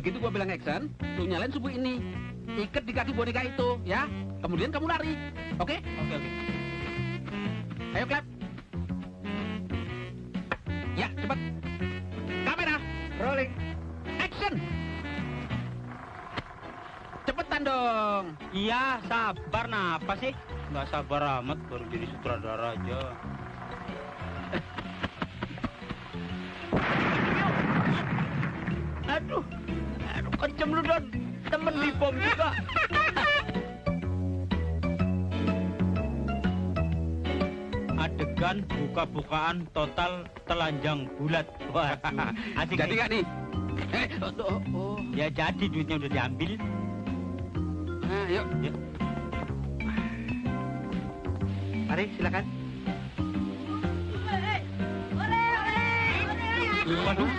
Begitu gua bilang action, lu nyalain subuh ini. Ikat di kaki boneka itu, ya. Kemudian kamu lari. Oke? Oke. Ayo, clap. Ya, cepat. Kamera. Rolling. Action. Cepetan dong. Iya, sabar. Napa sih? Nggak sabar amat, baru jadi sutradara aja. Aduh, kencem lu, Don. Temen di bom juga. Adegan buka-bukaan total telanjang bulat. Wah, asik. Jadi nggak nih? Ya jadi, duitnya udah diambil. Nah, yuk. Mari, silakan. Waduh.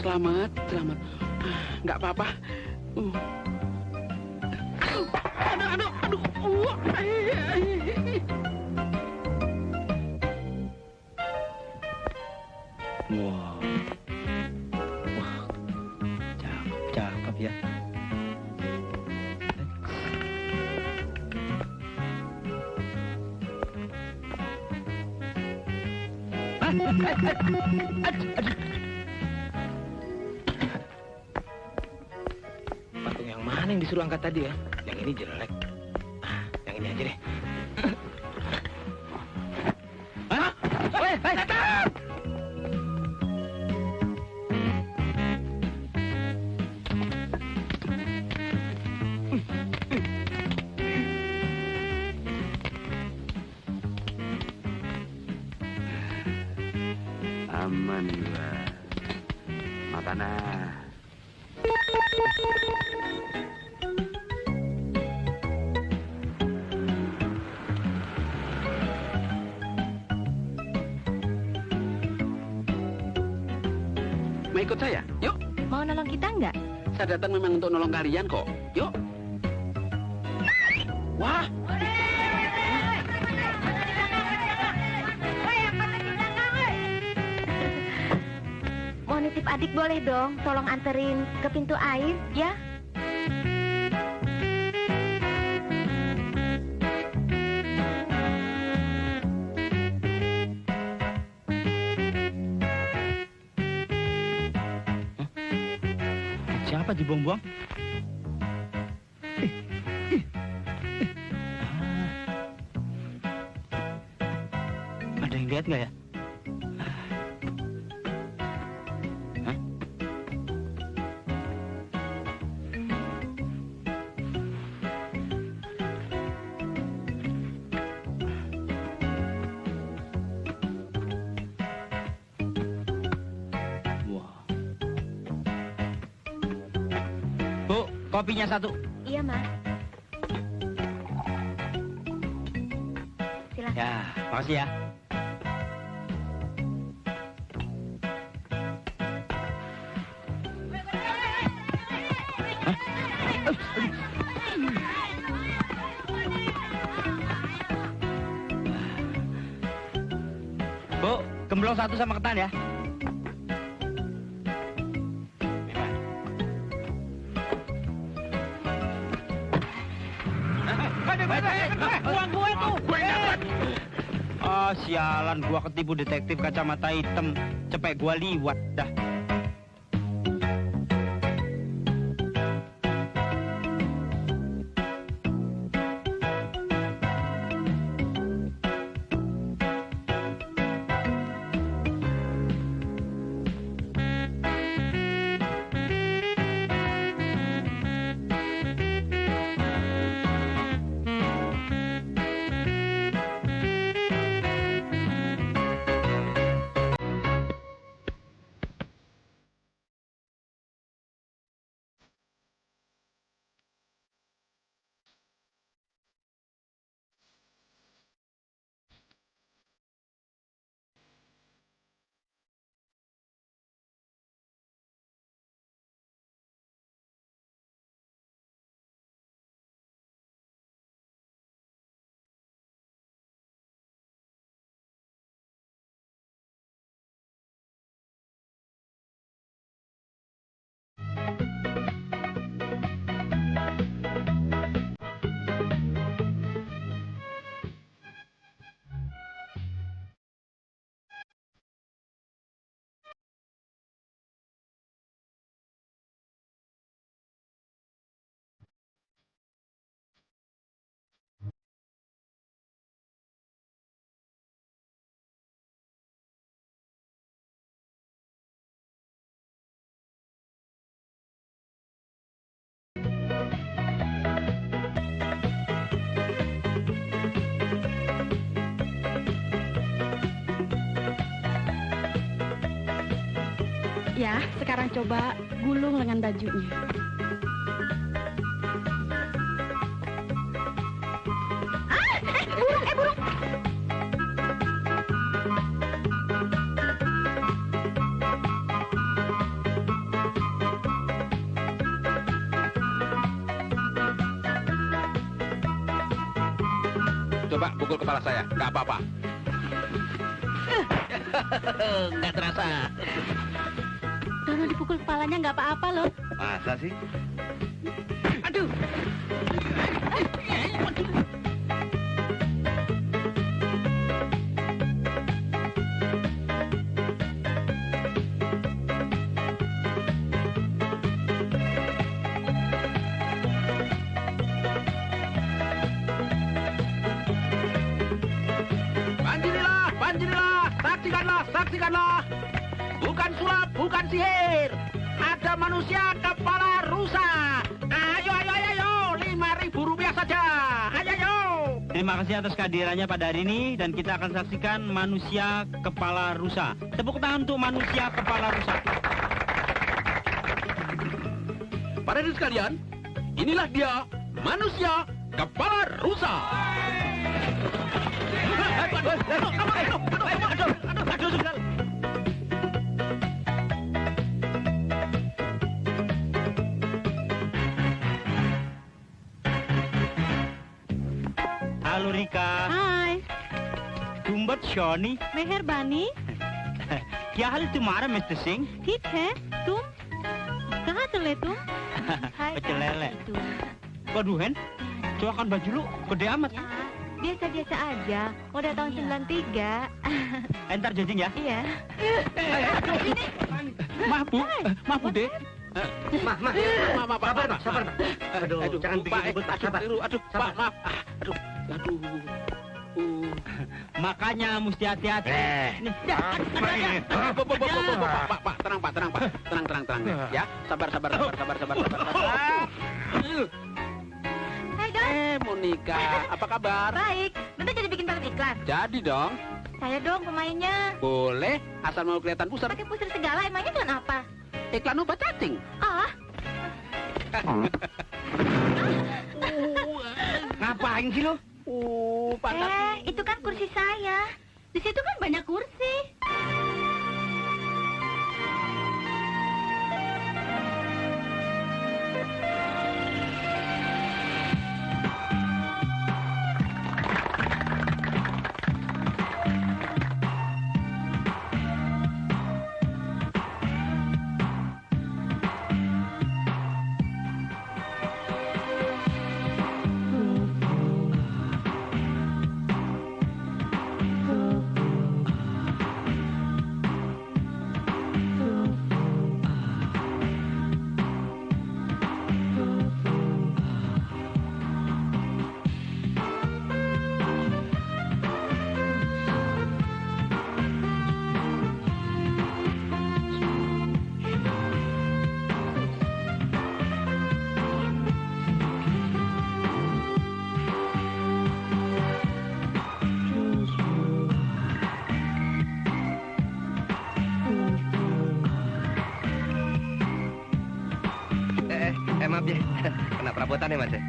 Selamat. Nggak apa-apa. Aduh. Wah, cakep ya. Patung yang mana yang disuruh angkat tadi ya? Yang ini jelek. Yang ini aja deh. Hah? Setan! Aman gua. Makanan. Mau ikut saya? Yuk. Mau nolong kita nggak? Saya datang memang untuk nolong kalian kok. Yuk. Wah. Mau nitip adik boleh dong, tolong anterin ke pintu air, ya? Siapa dibuang-buang? Ada yang lihat nggak ya? Hah? Wah. Bu, kopinya satu. Iya, Mas. Silakan. Ya, makasih ya. Bu, gemblong satu sama ketan ya. Uang gue tuh. Ah, sialan, gua ketipu detektif kacamata hitam. Cepet gua liwat dah. Ya, sekarang coba gulung lengan bajunya. Burung. Coba pukul kepala saya, nggak apa-apa. Nggak terasa. Kalau dipukul kepalanya nggak apa-apa loh. Masa sih? Aduh. Saksikanlah. Bukan sulap, bukan sihir. Ada manusia kepala rusa. Ayo, 5.000 rupiah saja. Ayo. Terima kasih atas kehadirannya pada hari ini dan kita akan saksikan manusia kepala rusa. Tepuk tangan untuk manusia kepala rusa. Para hadirin sekalian, inilah dia manusia kepala rusa. Halo Rika. Hai, तुम बहुत शौनी मेहरबानी। क्या हाल तुम्हारा मिस्टर सिंह ठीक है, तुम कहाँ चले तुम? Pecel lele. Waduh Hen, coakan baju lu gede amat. Ya, biasa-biasa aja. Udah tahun 93. Entar jajing ya. Iya. Maaf Bu De. Maaf, sabar, Pak. Aduh, jangan bikin ribut, Pak. Sabar. Aduh, Pak, maaf. Aduh. Makanya mesti hati-hati. Nih, Pak, tenang Pak. Tenang. Ya, sabar. Hai dong. Monika, apa kabar? Baik. Bentar jadi bikin paket iklan. Jadi dong, Saya dong pemainnya. boleh asal mau kelihatan pusat. Pakai pusir segala, emangnya iklan apa? Iklan obat cacing. Ah, Ngapain sih lo? Panas. itu kan kursi saya. Di situ kan banyak kursi. Maaf ya, kena perabotan ya Mas ya?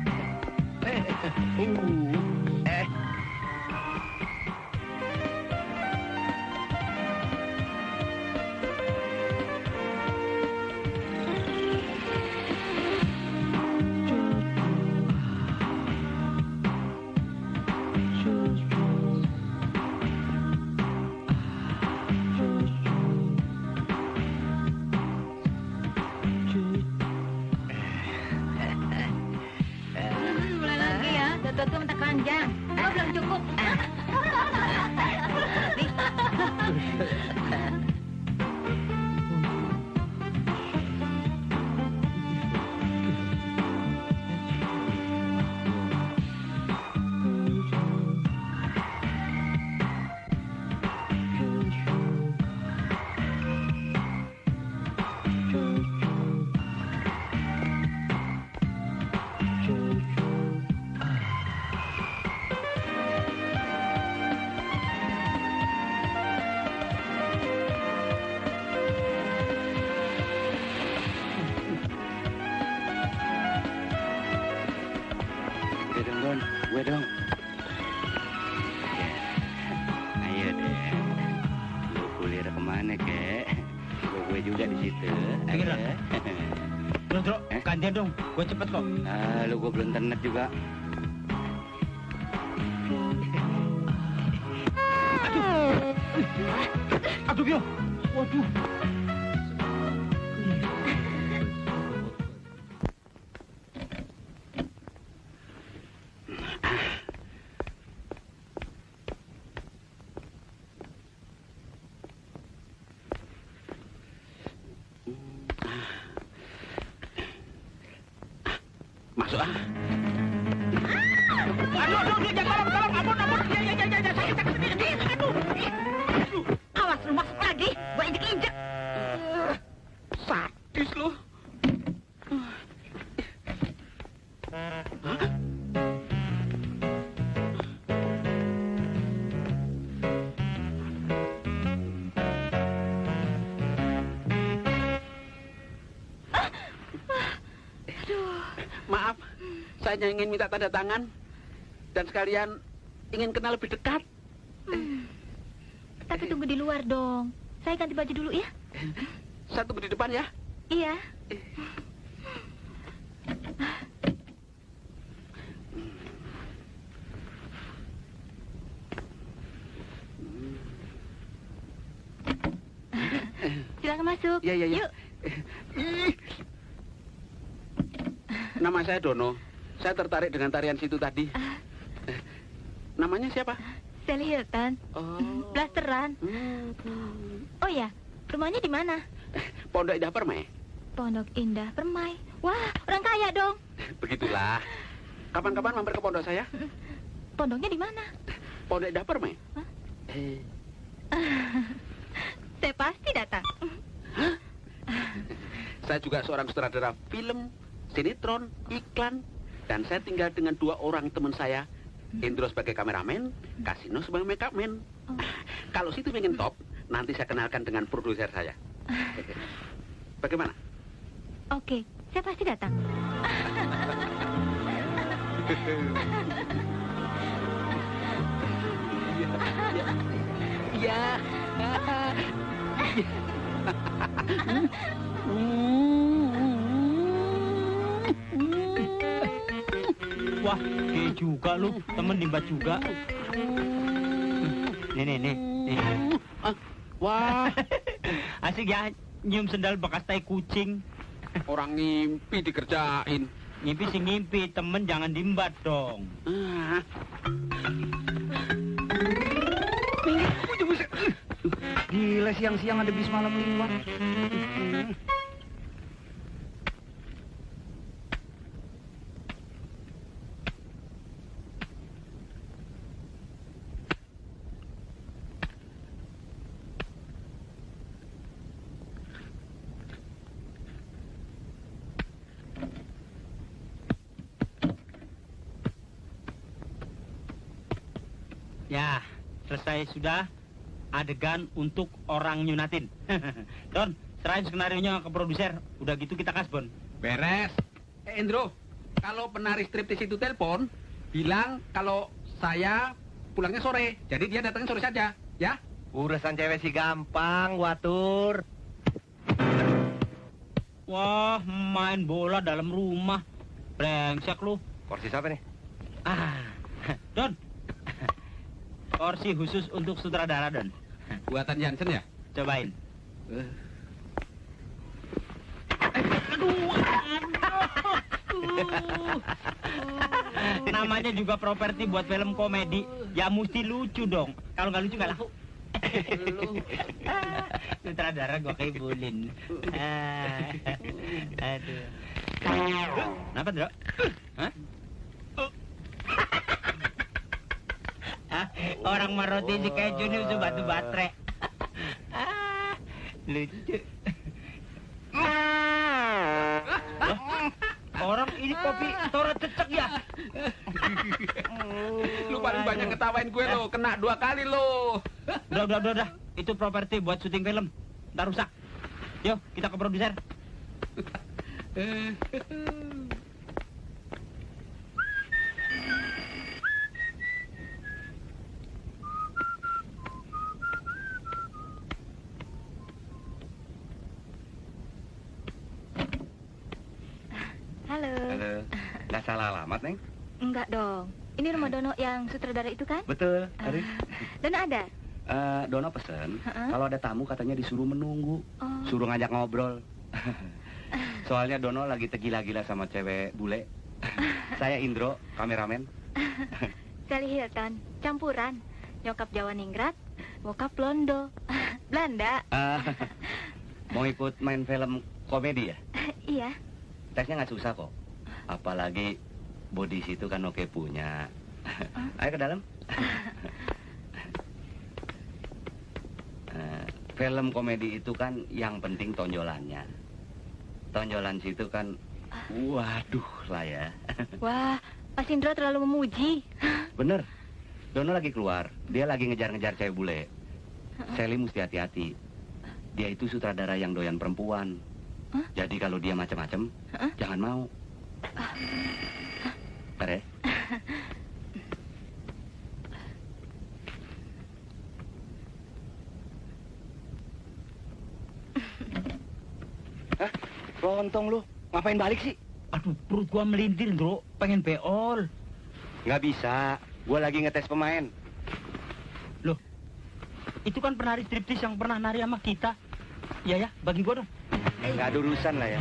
Mulai lagi ya. Tuh minta keranjang. Oh, belum cukup. Don, gue dong. Ayo deh. Lu kuliah kemana, kek? Gue juga di situ. Ayo, Don. Bro, gantian dong. Gue cepet kok. Ah, lu gue belum internet juga. Aduh, Bio. Waduh. Masuk ah. Aduh, jangan tolong, ampun. Ya, sakit. Aduh. Awas lu masuk lagi, gua injek-injek. Sadis lu. Maaf, saya ingin minta tanda tangan dan sekalian ingin kenal lebih dekat. Tapi tunggu di luar dong. Saya ganti baju dulu ya. Saya tunggu di depan ya. Iya. Silakan masuk. Iya. Yuk. Ih. Nama saya Dono. Saya tertarik dengan tarian situ tadi. Namanya siapa? Sally Hilton. Oh. Blasteran. Oh ya, rumahnya di mana? Pondok Indah Permai. Pondok Indah Permai. Wah, orang kaya dong. Begitulah. Kapan-kapan mampir ke pondok saya? Pondoknya di mana? Pondok Indah Permai. Hah? Saya pasti datang. Saya juga seorang sutradara film, sinetron, iklan, dan saya tinggal dengan 2 orang teman saya. Indro sebagai kameramen, Kasino sebagai makeup man. Kalau situ pengen top, nanti saya kenalkan dengan produser saya. Bagaimana? Oke, saya pasti datang. Iya. Wah, kayak juga lu. Temen nimbat juga. Nih. Wah, Asik ya, nyium sendal bekas tai kucing. orang ngimpi dikerjain. Ngimpi sih ngimpi, temen jangan dimbat dong. Ah. Gila, siang-siang ada bis malam lewat. Ya, selesai sudah adegan untuk orang nyunatin. Don, serahin skenario-nya ke produser. Udah gitu kita kasbon. Beres. Indro, kalau penari striptis itu telepon, bilang kalau saya pulangnya sore. Jadi dia datangnya sore saja, ya? Urusan cewek sih gampang, Watur. Wah, main bola dalam rumah. Brengsek lu. Kursi siapa nih? Don. Kursi khusus untuk sutradara, Don. Buatan Jansen ya? Cobain. Namanya juga properti buat film komedi. Ya mesti lucu dong. Kalau nggak lucu nggak laku. Sutradara gua kibulin. Aduh. Kenapa, Dro? Hah? Orang maroti si keju nih udah batu baterai. Lucu. Orang ini kopi tora cecek ya. Lu paling banyak ngetawain gue lo, kena 2 kali lo. Udah. Itu properti buat syuting film. Ntar rusak. Yuk, kita ke produser. Salah alamat, Neng? Enggak dong. Ini rumah Dono yang sutradara itu kan? Betul, Ari. Dono ada? Dono pesen, Heeh. kalau ada tamu katanya disuruh menunggu. Oh. Suruh ngajak ngobrol. Soalnya Dono lagi tegila-gila sama cewek bule. Saya Indro, kameramen. Sally Hilton, campuran. Nyokap Jawa Ningrat, bokap Londo. Belanda. Mau ikut main film komedi ya? Iya. Tesnya nggak susah kok. Apalagi body situ kan oke punya. Ayo ke dalam. Film komedi itu kan yang penting tonjolannya. Tonjolan situ kan, waduh lah ya. Wah, Mas Indro terlalu memuji. Bener, Dono lagi keluar. Dia lagi ngejar-ngejar cewek bule. Sally mesti hati-hati. Dia itu sutradara yang doyan perempuan. Jadi kalau dia macam-macam, jangan mau. Bentar ya. Hah? Lontong lu. Ngapain balik sih? Aduh, perut gua melintir, Bro. Pengen beol. Nggak bisa. Gua lagi ngetes pemain. Loh, itu kan penari striptis yang pernah nari sama kita. Iya ya, bagi gua dong. Nggak ada urusan lah ya.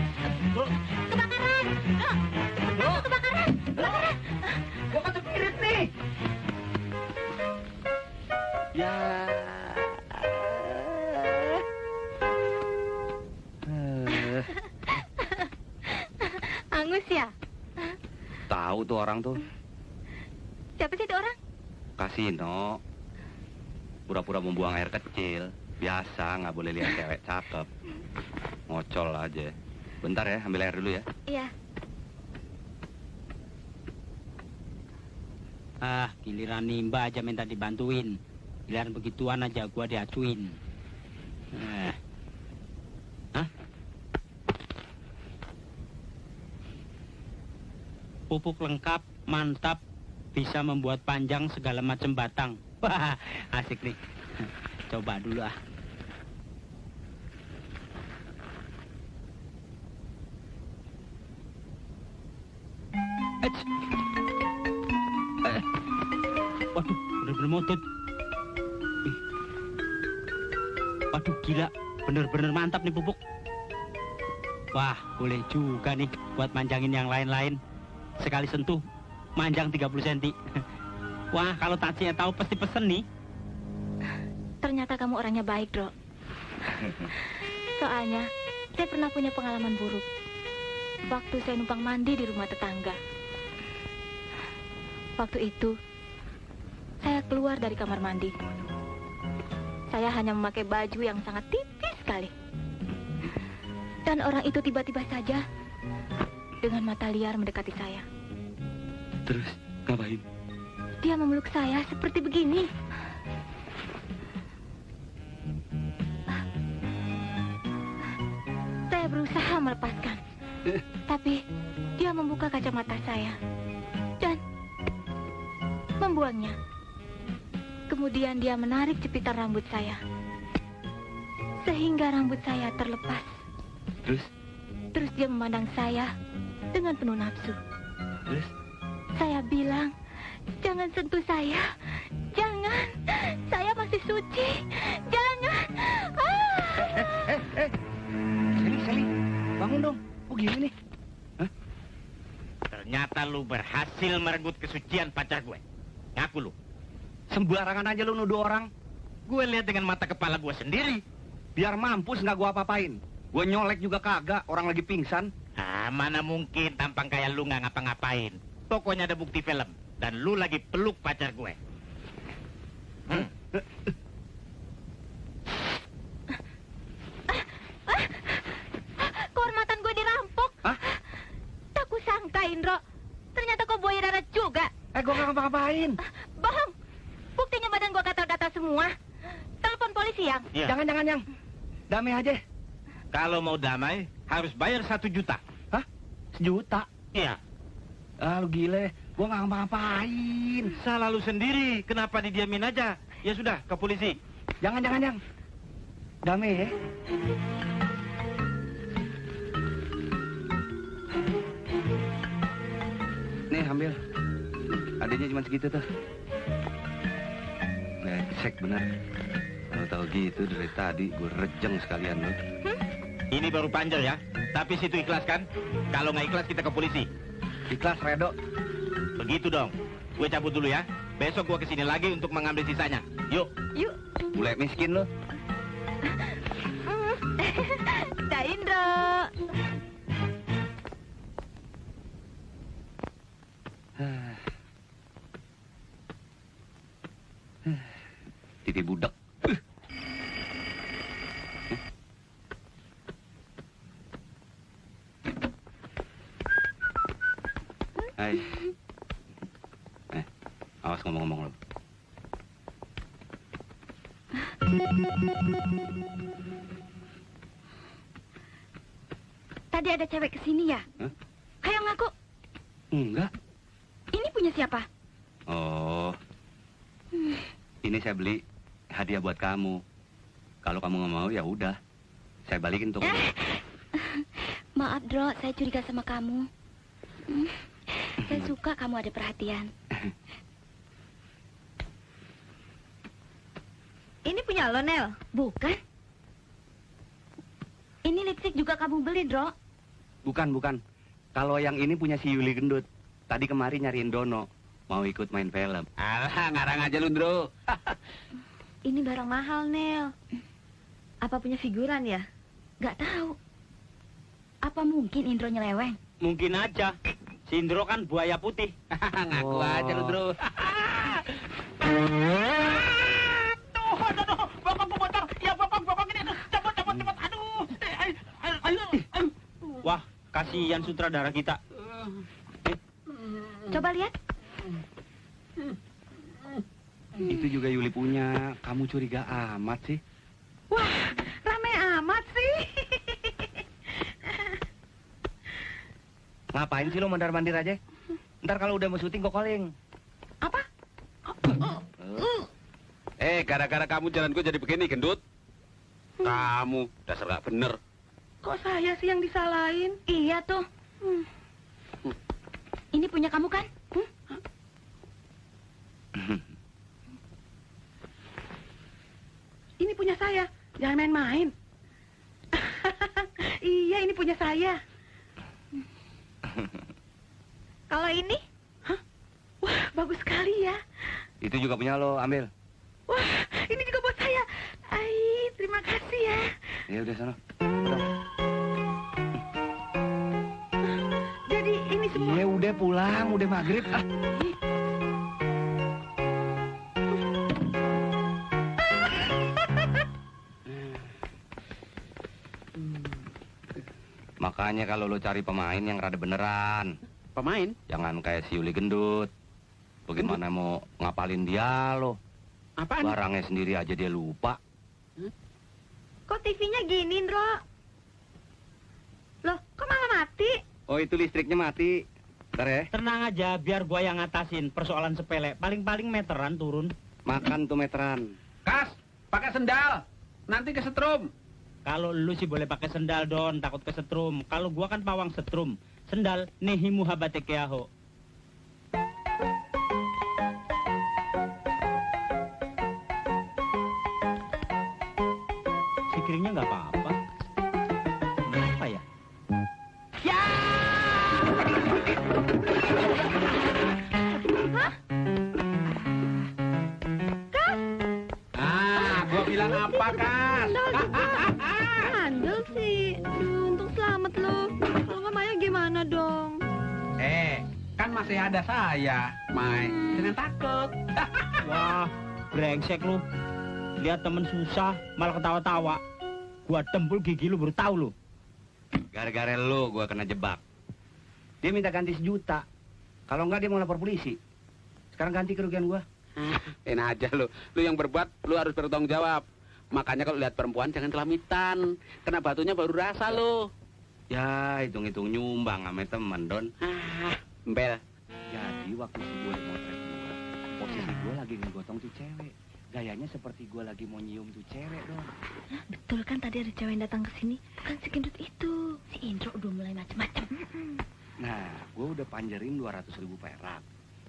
Bro, Kebakaran! Bro, kebakaran! Kebakaran! gua kan spirit nih. Ya. Angus ya? Tahu tuh orang tuh. Siapa sih itu orang? Kasino. Pura-pura membuang air kecil. Biasa, nggak boleh lihat cewek cakep. Ngocol aja. Bentar ya, ambil air dulu ya. Iya. Ah, giliran nimba aja minta dibantuin. Giliran begituan aja gua diacuin. Hah? Pupuk lengkap, mantap, bisa membuat panjang segala macam batang. Wah, asik nih. Coba dulu ah. Waduh, bener-bener motot. Waduh, gila. Bener-bener mantap nih pupuk. Wah, boleh juga nih buat manjangin yang lain-lain. Sekali sentuh, manjang 30 cm. Wah, kalau Tacinya tahu pasti pesen nih. Ternyata kamu orangnya baik, Bro. Soalnya, saya pernah punya pengalaman buruk. Waktu saya numpang mandi di rumah tetangga. Waktu itu, saya keluar dari kamar mandi. Saya hanya memakai baju yang sangat tipis sekali. Dan orang itu tiba-tiba saja dengan mata liar mendekati saya. Terus, ngapain? Dia memeluk saya seperti begini. Saya berusaha melepaskan. Tapi dia membuka kacamata saya dan membuangnya. Kemudian dia menarik jepitan rambut saya sehingga rambut saya terlepas. Terus dia memandang saya dengan penuh nafsu. Terus? Saya bilang, jangan sentuh saya. Jangan. Saya masih suci. Jangan. Sally, bangun dong. Kok gini nih? Hah? Ternyata lu berhasil merenggut kesucian pacar gue. Ngaku lu. Sembarangan aja lu nuduh orang. Gue lihat dengan mata kepala gue sendiri. Biar mampus nggak gua apa-apain. Gua nyolek juga kagak, orang lagi pingsan. Ah, mana mungkin tampang kayak lu nggak ngapa-ngapain. Pokoknya ada bukti film. Dan lu lagi peluk pacar gue. Kehormatan gue dirampok. Hah? Tak kusangka, Indro. Ternyata kau buaya darat juga. Gua nggak ngapa-ngapain. Bohong. Buktinya badan gue gatal-gatal semua. Telepon polisi, Yang. Iya. Jangan, Yang. Damai aja. Kalau mau damai, harus bayar 1 juta. Hah? 1 juta? Iya. Ah, lu gile. Gua nggak ngapa-ngapain. Salah lu sendiri. Kenapa didiamin aja? Ya sudah, ke polisi. Jangan, Yang. Damai ya. ambil. Adanya cuma segitu tuh. Brengsek bener. Kalau tahu gitu dari tadi gue rejeng sekalian lo. Ini baru panjer ya. Tapi situ ikhlas kan? Kalau nggak ikhlas kita ke polisi. Ikhlas, Redo. Begitu dong. Gue cabut dulu ya. Besok gue kesini lagi untuk mengambil sisanya. Yuk. Yuk. Bule miskin lo. Cak Indro. Titi budak. Hai. Awas ngomong-ngomong lo. Tadi ada cewek kesini ya? Hah? Ayo ngaku. Enggak. Ini punya siapa? Oh. Ini saya beli hadiah buat kamu. Kalau kamu nggak mau ya udah. Saya balikin tuh. Maaf, Dro, saya curiga sama kamu. Saya suka kamu ada perhatian. Ini punya lo, Nel? Bukan. Ini lipstick juga kamu beli, Dro? Bukan. Kalau yang ini punya si Yuli Gendut. Tadi kemari nyariin Dono. Mau ikut main film. Alah, ngarang aja lu, Ndro. Ini barang mahal, Nel. Apa punya figuran ya? Gak tahu. Apa mungkin Indro nyeleweng? Mungkin aja. Si Indro kan buaya putih. Ngaku aja lu, Ndro. Aduh, bokong bocor. Ya, bokong ini. Cepet. Aduh. Ayo. Wah, kasihan sutradara kita. Coba lihat. Itu juga Yuli punya. Kamu curiga amat sih. Wah, rame amat sih. Ngapain sih lo mandar-mandir aja? Ntar kalau udah mau syuting kok calling. Apa? Gara-gara kamu jalan gue jadi begini, Gendut. Kamu dasar gak bener. Kok saya sih yang disalahin? Iya tuh. Ini punya kamu kan? Ini punya saya. Jangan main-main. Iya, ini punya saya. Kalau ini? Hah? Wah, bagus sekali ya. Itu juga punya lo, ambil. Wah, ini juga buat saya. Ai, terima kasih ya. Ya udah sana. Jadi ini semua. Iya udah pulang, udah maghrib. Makanya kalau lo cari pemain yang rada beneran. Pemain? Jangan kayak si Yuli Gendut. Bagaimana mau ngapalin dia lo? Apaan? Barangnya sendiri aja dia lupa. Kok TV-nya gini, Ndro? Loh, kok malah mati? Oh itu listriknya mati. Ntar ya. Tenang aja, biar gua yang ngatasin persoalan sepele. Paling-paling meteran turun. Makan tuh meteran. Kas, pakai sendal. Nanti kesetrum. Kalau lu sih boleh pakai sendal, Don, takut kesetrum. Kalau gua kan pawang setrum. Sendal nehimu habate keaho. Piringnya nggak apa-apa. Kenapa ya? Ya! Hah? Kas? Gua bilang apa, Kas? Handel sih. Untung selamat lo. Kalau nggak Maya gimana dong? Kan masih ada saya, Mai. Jangan takut. Wah, brengsek lu. Lihat temen susah, malah ketawa-tawa. Gua tembul gigi lu baru tahu lu. Gara-gara lo gua kena jebak. Dia minta ganti 1 juta. Kalau enggak dia mau lapor polisi. Sekarang ganti kerugian gua. Enak aja lu. Lu yang berbuat, lu harus bertanggung jawab. Makanya kalau lihat perempuan jangan telamitan. Kena batunya baru rasa lu. Ya, hitung-hitung nyumbang sama temen, Don. Mbel. Jadi waktu si gue motret gua, posisi gua lagi ngegotong tuh cewek. Gayanya seperti gua lagi mau nyium tuh cewek, Don. Betul kan tadi ada cewek yang datang ke sini? Bukan si Gendut itu. Si Indro udah mulai macem-macem. Nah, gue udah panjerin 200.000 perak.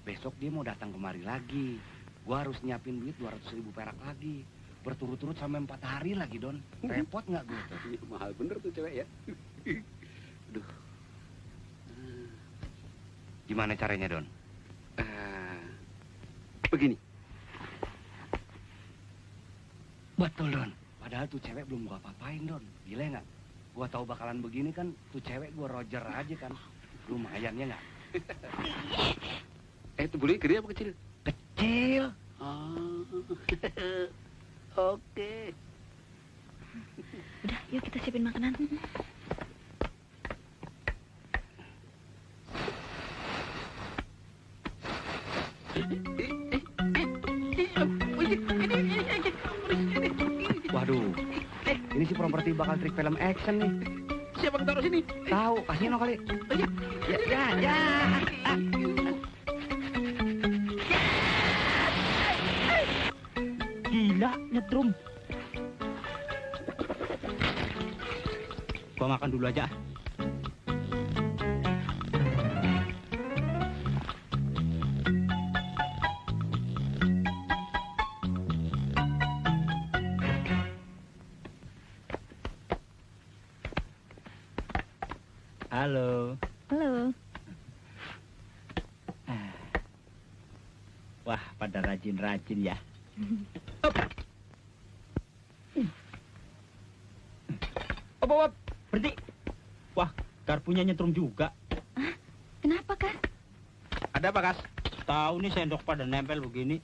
Besok dia mau datang kemari lagi. Gue harus nyiapin duit 200.000 perak lagi. Berturut-turut sampai 4 hari lagi, Don. Repot nggak gue tuh? Mahal bener tuh cewek ya. Aduh. Gimana caranya, Don? Begini. Betul, Don. Padahal tuh cewek belum gua apa-apain, Don. Gila nggak? Gua tahu bakalan begini kan, tuh cewek gua Roger aja kan. Lumayan ya nggak? Itu bule gede apa kecil? Kecil. Oh. Oke. Udah, yuk kita siapin makanan. Waduh, ini sih properti bakal trik film action nih. Siapa yang taruh sini? Tahu, kasino kali. Ya. Gila, nyetrum. Gua makan dulu aja. Halo. Halo. Wah, pada rajin-rajin ya. Op, berhenti. Wah, garpunya nyetrum juga. Kenapa, Kas? Ada apa, Kas? Tahu nih sendok pada nempel begini.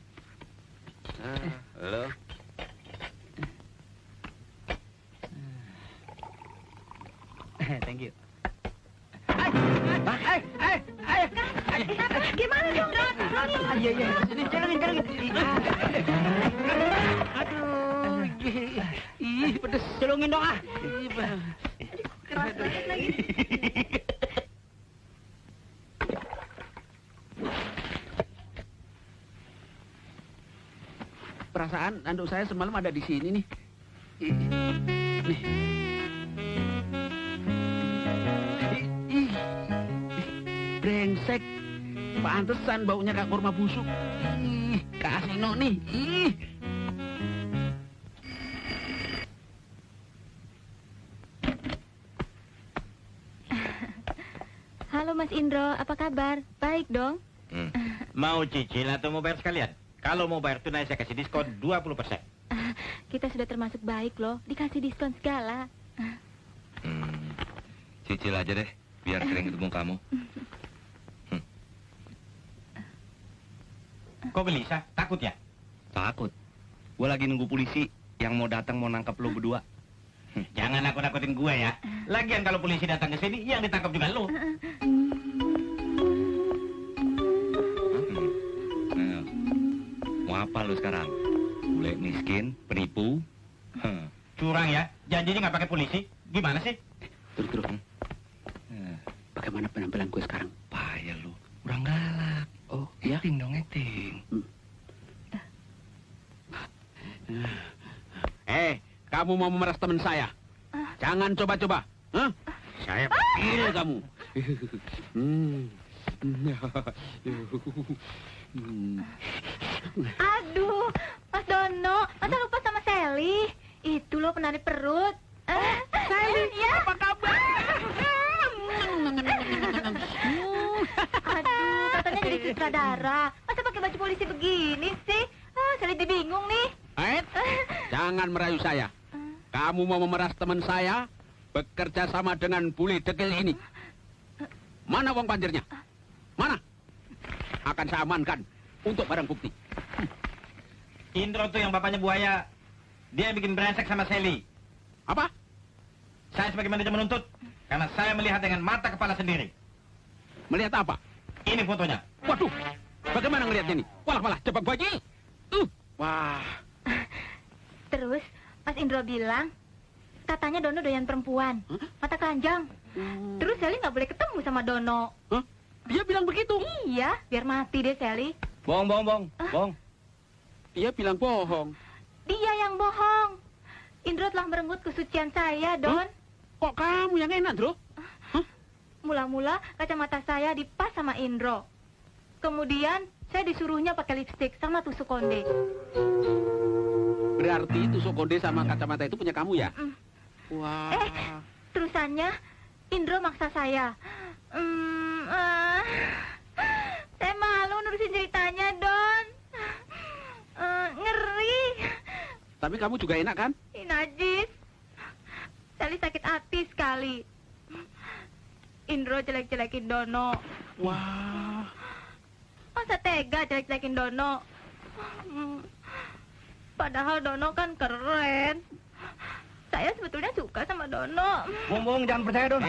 Halo. Thank you. Gimana dong, Don? Iya. Sini, jangan. Aduh. Ih, pedes. Celungin dong ah. Keras banget lagi. Perasaan anduk saya semalam ada di sini nih. Nih. Ih. Brengsek. Pantesan baunya kayak kurma busuk. Ih, kasino nih. Ih. Halo Mas Indro, apa kabar? Baik dong. Mau cicil atau mau bayar sekalian? Kalau mau bayar tunai saya kasih diskon 20%. Kita sudah termasuk baik loh, dikasih diskon segala. Cicil aja deh, biar sering ketemu kamu. Kok gelisah? Takut ya? Takut. Gue lagi nunggu polisi yang mau datang mau nangkep lo berdua. Jangan nakut-nakutin gue ya. Lagian kalau polisi datang ke sini, yang ditangkap juga lo. Mau apa lu sekarang? Bule miskin, penipu? Curang ya? Janjinya nggak pakai polisi? Gimana sih? Terus. Bagaimana penampilan gue sekarang? Payah lu, kurang galak. Oh, ya? Acting dong, acting. Kamu mau memeras teman saya? Jangan coba-coba. Hah? Saya panggil kamu. Aduh, Mas Dono, masa lupa sama Sally? Itu loh penari perut. Sally, ya? Apa kabar? Aduh, katanya jadi sutradara. Masa pakai baju polisi begini sih? Sally bingung nih. Jangan merayu saya. Kamu mau memeras teman saya, bekerja sama dengan bule dekil ini. Mana uang panjernya? Mana? Akan saya amankan untuk barang bukti. Indro tuh yang bapaknya buaya. Dia bikin brengsek sama Sally. Apa? Saya sebagai manajer menuntut. Karena saya melihat dengan mata kepala sendiri. Melihat apa? Ini fotonya. Waduh, bagaimana ngelihatnya ini? Walah, jebak bayi. Wah. Terus, Mas Indro bilang, katanya Dono doyan perempuan. Mata keranjang. Terus Sally nggak boleh ketemu sama Dono. Hah? Dia bilang begitu? Iya, biar mati deh Sally. Bohong. Dia bilang bohong. Dia yang bohong. Indro telah merenggut kesucian saya, Don. Kok kamu yang enak, Bro? Hah? Mula-mula kacamata saya dipas sama Indro. Kemudian saya disuruhnya pakai lipstik sama tusuk konde. Berarti tusuk konde sama kacamata itu punya kamu ya? Wah. Terusannya Indro maksa saya. Saya malu nurusin ceritanya, Don. Ngeri. Tapi kamu juga enak kan? Najis. Sally sakit hati sekali. Indro jelek-jelekin Dono. Wah. Masa tega jelek-jelekin Dono? Padahal Dono kan keren. Saya sebetulnya suka sama Dono. Bung, jangan percaya, Don.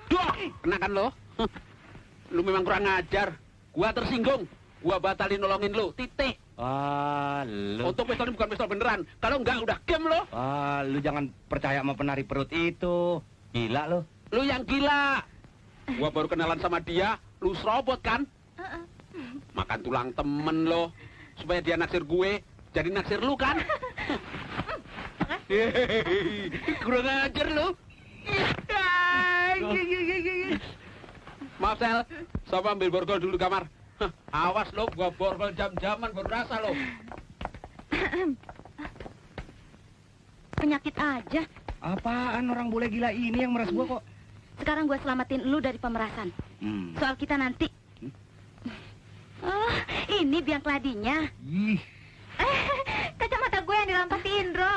Duh, kena kan lo? Lu memang kurang ajar. Gua tersinggung. Gua batalin nolongin lu, titik. Lu. Untuk pistol ini bukan pistol beneran. Kalau enggak udah game lo. Lu jangan percaya sama penari perut itu. Gila lo. Lu yang gila. Gua baru kenalan sama dia, lu serobot kan? Makan tulang temen lo. Supaya dia naksir gue, jadi naksir lu kan? Kurang ajar lo. Maaf, Sel. Sama ambil borgol dulu di kamar. Awas lo, gua borgol jam-jaman baru rasa lo. Penyakit aja. Apaan orang bule gila ini yang meres gua kok? Sekarang gue selamatin lu dari pemerasan. Soal kita nanti. Oh, ini biang keladinya. Ih, Kacamata gue yang dirampas si Indro.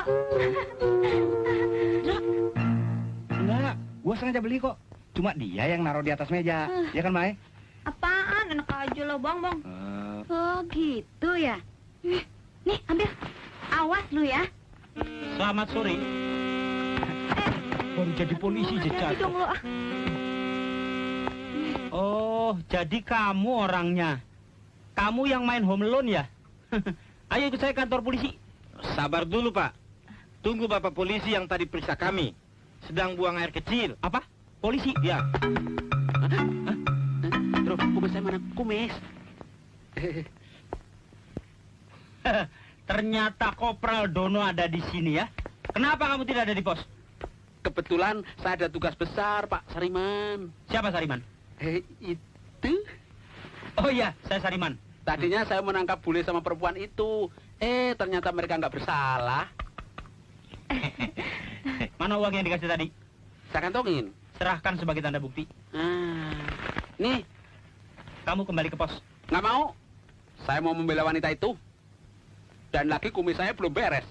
enggak. Gua sengaja beli kok. Cuma dia yang naruh di atas meja. Ya kan, Mai? Apaan? Enak aja lo, Bang. Oh, gitu ya. Nih, ambil. Awas lu ya. Selamat sore. Baru jadi polisi Hati-hati dong jejak. lo. Oh, jadi kamu orangnya. Kamu yang main Home Alone ya? Ayo ikut saya kantor polisi. Sabar dulu, Pak. Tunggu Bapak polisi yang tadi periksa kami. Sedang buang air kecil. Apa? Polisi? Ya. Terus, kumis saya mana? Kumis. Ternyata Kopral Dono ada di sini ya. Kenapa kamu tidak ada di pos? Kebetulan saya ada tugas besar, Pak Sariman. Siapa Sariman? Itu? Oh iya, saya Sariman. Tadinya saya menangkap bule sama perempuan itu. Ternyata mereka nggak bersalah. Mana uang yang dikasih tadi? Saya kantongin. Serahkan sebagai tanda bukti. Nih, Kamu kembali ke pos. nggak mau. Saya mau membela wanita itu. Dan lagi kumis saya belum beres.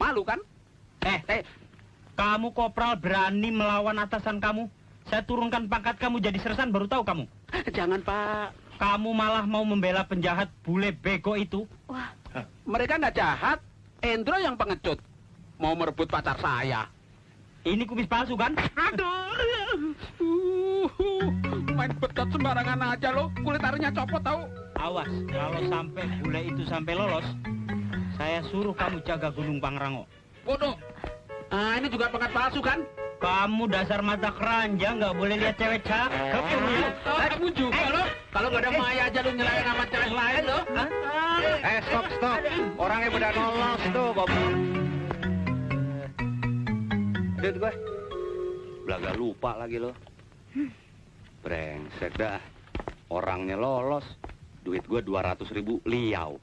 Malu kan? Kamu Kopral berani melawan atasan kamu. Saya turunkan pangkat kamu jadi sersan baru tahu kamu. Jangan, Pak. Kamu malah mau membela penjahat bule bego itu. Wah, Mereka nggak jahat. Endro yang pengecut. Mau merebut pacar saya. Ini kumis palsu kan? Aduh. Main betot sembarangan aja lo. Kulit taringnya copot tahu. Awas, kalau sampai bule itu sampai lolos, saya suruh kamu jaga Gunung Pangrango. Bodoh. Ini juga pangkat palsu kan? Kamu dasar mata keranjang, nggak boleh lihat cewek cakep. Kamu juga lo. Kalau nggak ada Maya aja lu nyelain sama cewek lain lo. Stop. Orangnya udah lolos tuh, goblok. Duit gua. Belaga lupa lagi lo. Brengsek dah. Orangnya lolos. Duit gua 200.000 liau.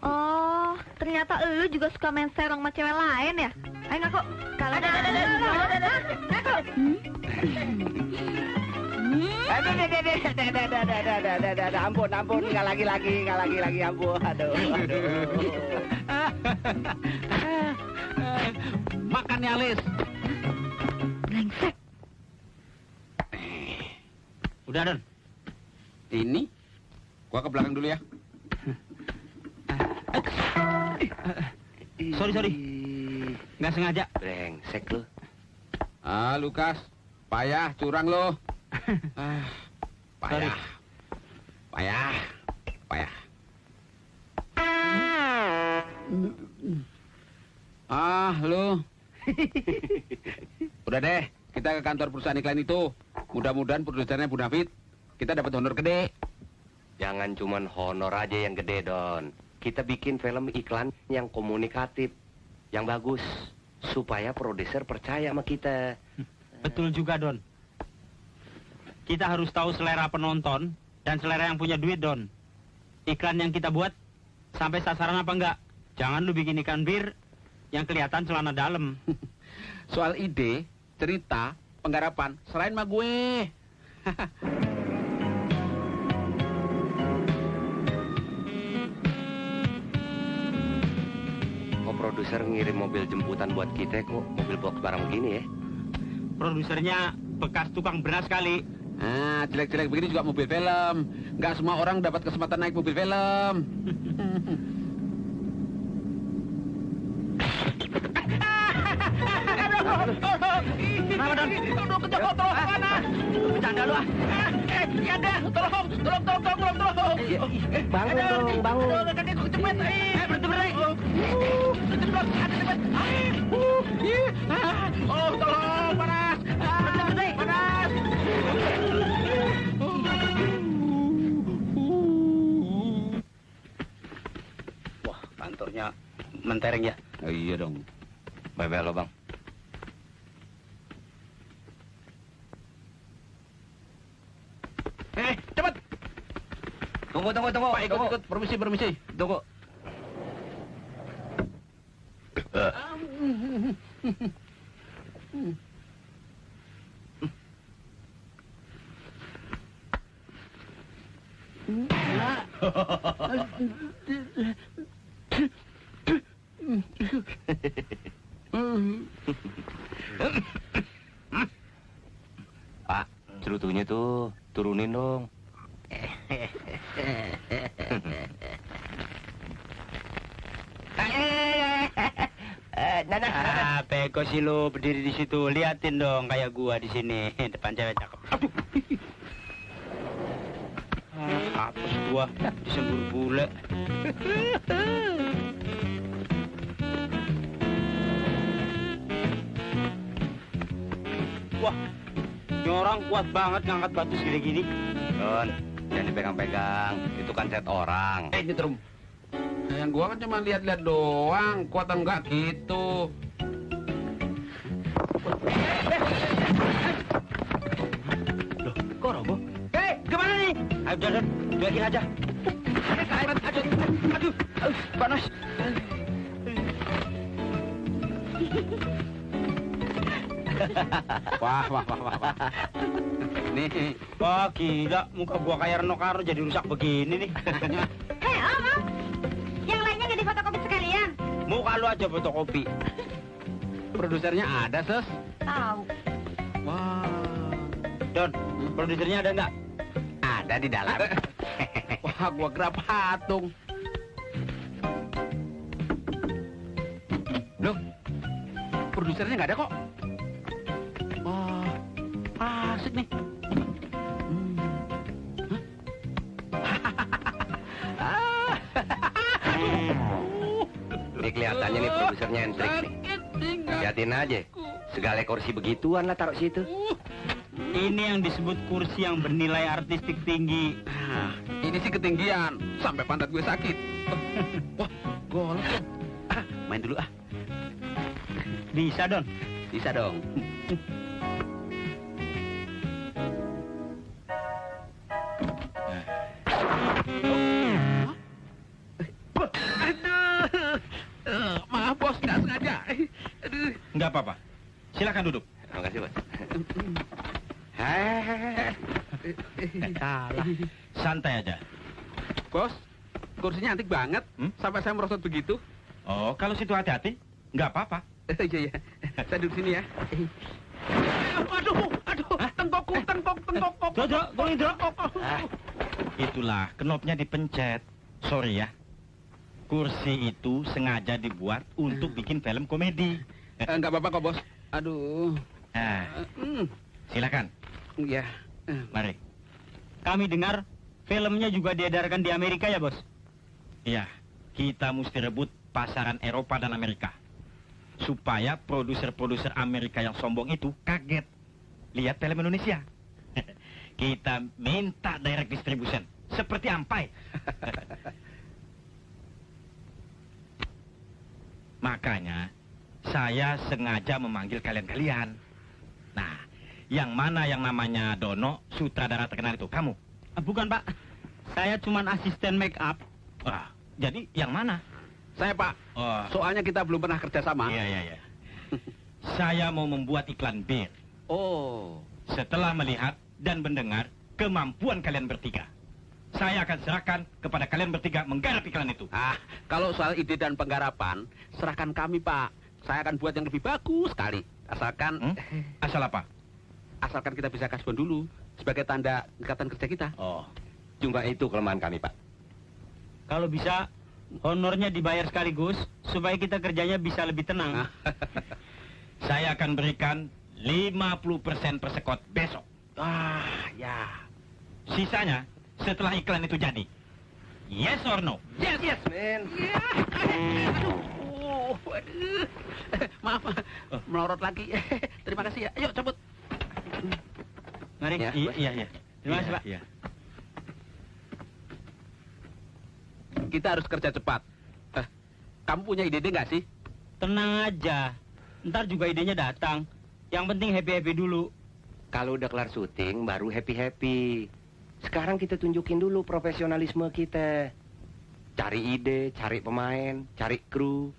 oh, ternyata lu juga suka main serong sama cewek lain ya? Ayo ngaku. Kalau Ampun, nggak lagi, ampun, aduh. Makan ya, Lis. brengsek. Udah, Don. Ini. Gua ke belakang dulu ya. Sorry. Nggak sengaja. Brengsek lo. Lukas. Payah, curang lo. Sorry. Payah. Lu. Udah deh, kita ke kantor perusahaan iklan itu. Mudah-mudahan produsernya Bu Nafit. Kita dapat honor gede. Jangan cuman honor aja yang gede, Don. Kita bikin film iklan yang komunikatif, yang bagus, supaya produser percaya sama kita. Betul juga, Don. kita harus tahu selera penonton dan selera yang punya duit, Don. Iklan yang kita buat sampai sasaran apa enggak? Jangan lu bikin ikan bir yang kelihatan celana dalam. Soal ide, cerita, penggarapan, serain sama gue. Kok produser ngirim mobil jemputan buat kita kok mobil box barang begini ya? Produsernya bekas tukang beras kali. Ah, jelek-jelek begini juga mobil film. Nggak semua orang dapat kesempatan naik mobil film. Kenapa, Don? Aduh, kejauh, tolong, mana? Bercanda lu, ah. Ya dah, tolong. Bangun dong, bangun. Kaki aku kecepet. Berhenti. Kecepet, kecepet. Oh, tolong, panas. Panas. Wah, kantornya mentereng ya. Oh, iya dong. Bye-bye lo, Bang. Cepet. Tunggu. Pak, ikut. Permisi. Tunggu. Pak, cerutunya tuh turunin dong. Ah, peko sih lu berdiri di situ. Liatin dong kayak gua di sini. Depan cewek cakep. Aduh. Hapus gua disembur bule. Wah, ini orang kuat banget ngangkat batu segede gini. Don, jangan dipegang-pegang. Itu kan set orang. Nyetrum. Yang gua kan cuma lihat-lihat doang, kuat atau enggak gitu. Loh, kok roboh? Gimana nih? Ayo, Don, cuekin aja. Aduh, panas. Wah. Nih. Wah, gila. Muka gua kayak Reno Karno jadi rusak begini nih. Hei, Om. Yang lainnya nggak difotokopi sekalian? Muka lu aja fotokopi. Produsernya ada, Sus. Tahu. Wah. Don, produsernya ada nggak? Ada di dalam. Wah, gua kira patung. Loh, produsernya nggak ada kok. Wah, asik nih. Ini kelihatannya nih produsernya entrik nih. Liatin aja. Segala kursi begituan lah taruh situ. Ini yang disebut kursi yang bernilai artistik tinggi. Nah, ini sih ketinggian. Sampai pantat gue sakit. Wah, golok. Main dulu ah. Bisa, Don. Bisa dong. Aduh. Maaf bos, nggak sengaja. Aduh. Nggak apa-apa. Silakan duduk. Terima kasih, Bos. Salah. Santai aja. Bos, kursinya antik banget. Sampai saya merosot begitu. Oh, kalau situ hati-hati, nggak apa-apa. Iya. Saya duduk sini ya. Aduh, tengkokku. Itulah, knopnya dipencet. Sorry ya. Kursi itu sengaja dibuat untuk bikin film komedi. Nggak apa-apa kok, Bos. Aduh. Nah, silakan. Iya. Mari. Kami dengar filmnya juga diedarkan di Amerika ya, Bos? Iya. Kita mesti rebut pasaran Eropa dan Amerika. Supaya produser-produser Amerika yang sombong itu kaget lihat film Indonesia. Kita minta direct distribution. Seperti Ampai. Makanya, saya sengaja memanggil kalian-kalian. Nah, yang mana yang namanya Dono sutradara terkenal itu? Kamu? Bukan, Pak. Saya cuman asisten make up. Wah, jadi yang mana? Saya, Pak. Oh, Soalnya kita belum pernah kerjasama. iya. Saya mau membuat iklan bir. Oh. Setelah melihat dan mendengar kemampuan kalian bertiga, saya akan serahkan kepada kalian bertiga menggarap iklan itu. Kalau soal ide dan penggarapan, serahkan kami, Pak. Saya akan buat yang lebih bagus sekali. Asalkan Asal apa? asalkan kita bisa kasbon dulu sebagai tanda ikatan kerja kita. Oh, cuma itu kelemahan kami, Pak. Kalau bisa, honornya dibayar sekaligus supaya kita kerjanya bisa lebih tenang. Saya akan berikan 50% persekot besok. Ya. Sisanya setelah iklan itu jadi. Yes or no? Yes, man. Maaf, melorot lagi. Terima kasih ya. Ayo, cabut. Mari. Ya. Iya. Terima kasih, Pak. Iya. Kita harus kerja cepat. Kamu punya ide-ide nggak sih? Tenang aja. Ntar juga idenya datang. Yang penting happy-happy dulu. Kalau udah kelar syuting, baru happy-happy. Sekarang kita tunjukin dulu profesionalisme kita. Cari ide, cari pemain, cari kru.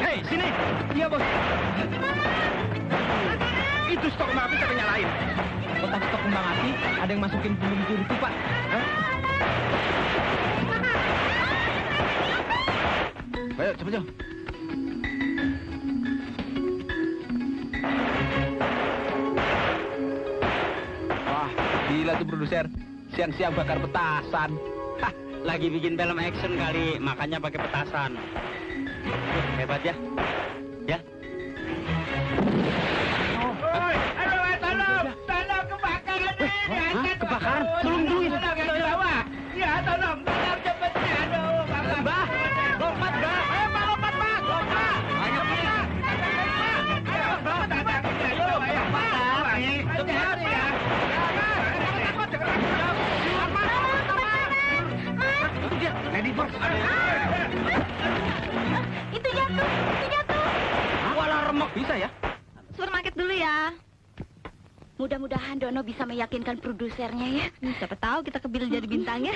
Hei, sini! Iya, Bos. Itu stok kembang api siapa nyalain? Kotak stok kembang api ada yang masukin peluncur itu, Pak. Ayo, cepet, yuk. Wah, gila tuh produser. Siang-siang bakar petasan. Lagi bikin film action kali, makanya pakai petasan. Hebat ya. Ya. Tolong kebakaran ini! Kebakaran? Tolong dulu ya. Ya, tolong cepat. Aduh, Mbah, lompat, Mbah. Ayo, Pak, lompat, Pak! Lompat! Ayo, Pak! Ayo, cepat ya! Ready first. Itu jatuh. Walah, remek bisa ya? Supermarket dulu ya. Mudah-mudahan Dono bisa meyakinkan produsernya ya. Siapa tahu kita kebil jadi bintangnya.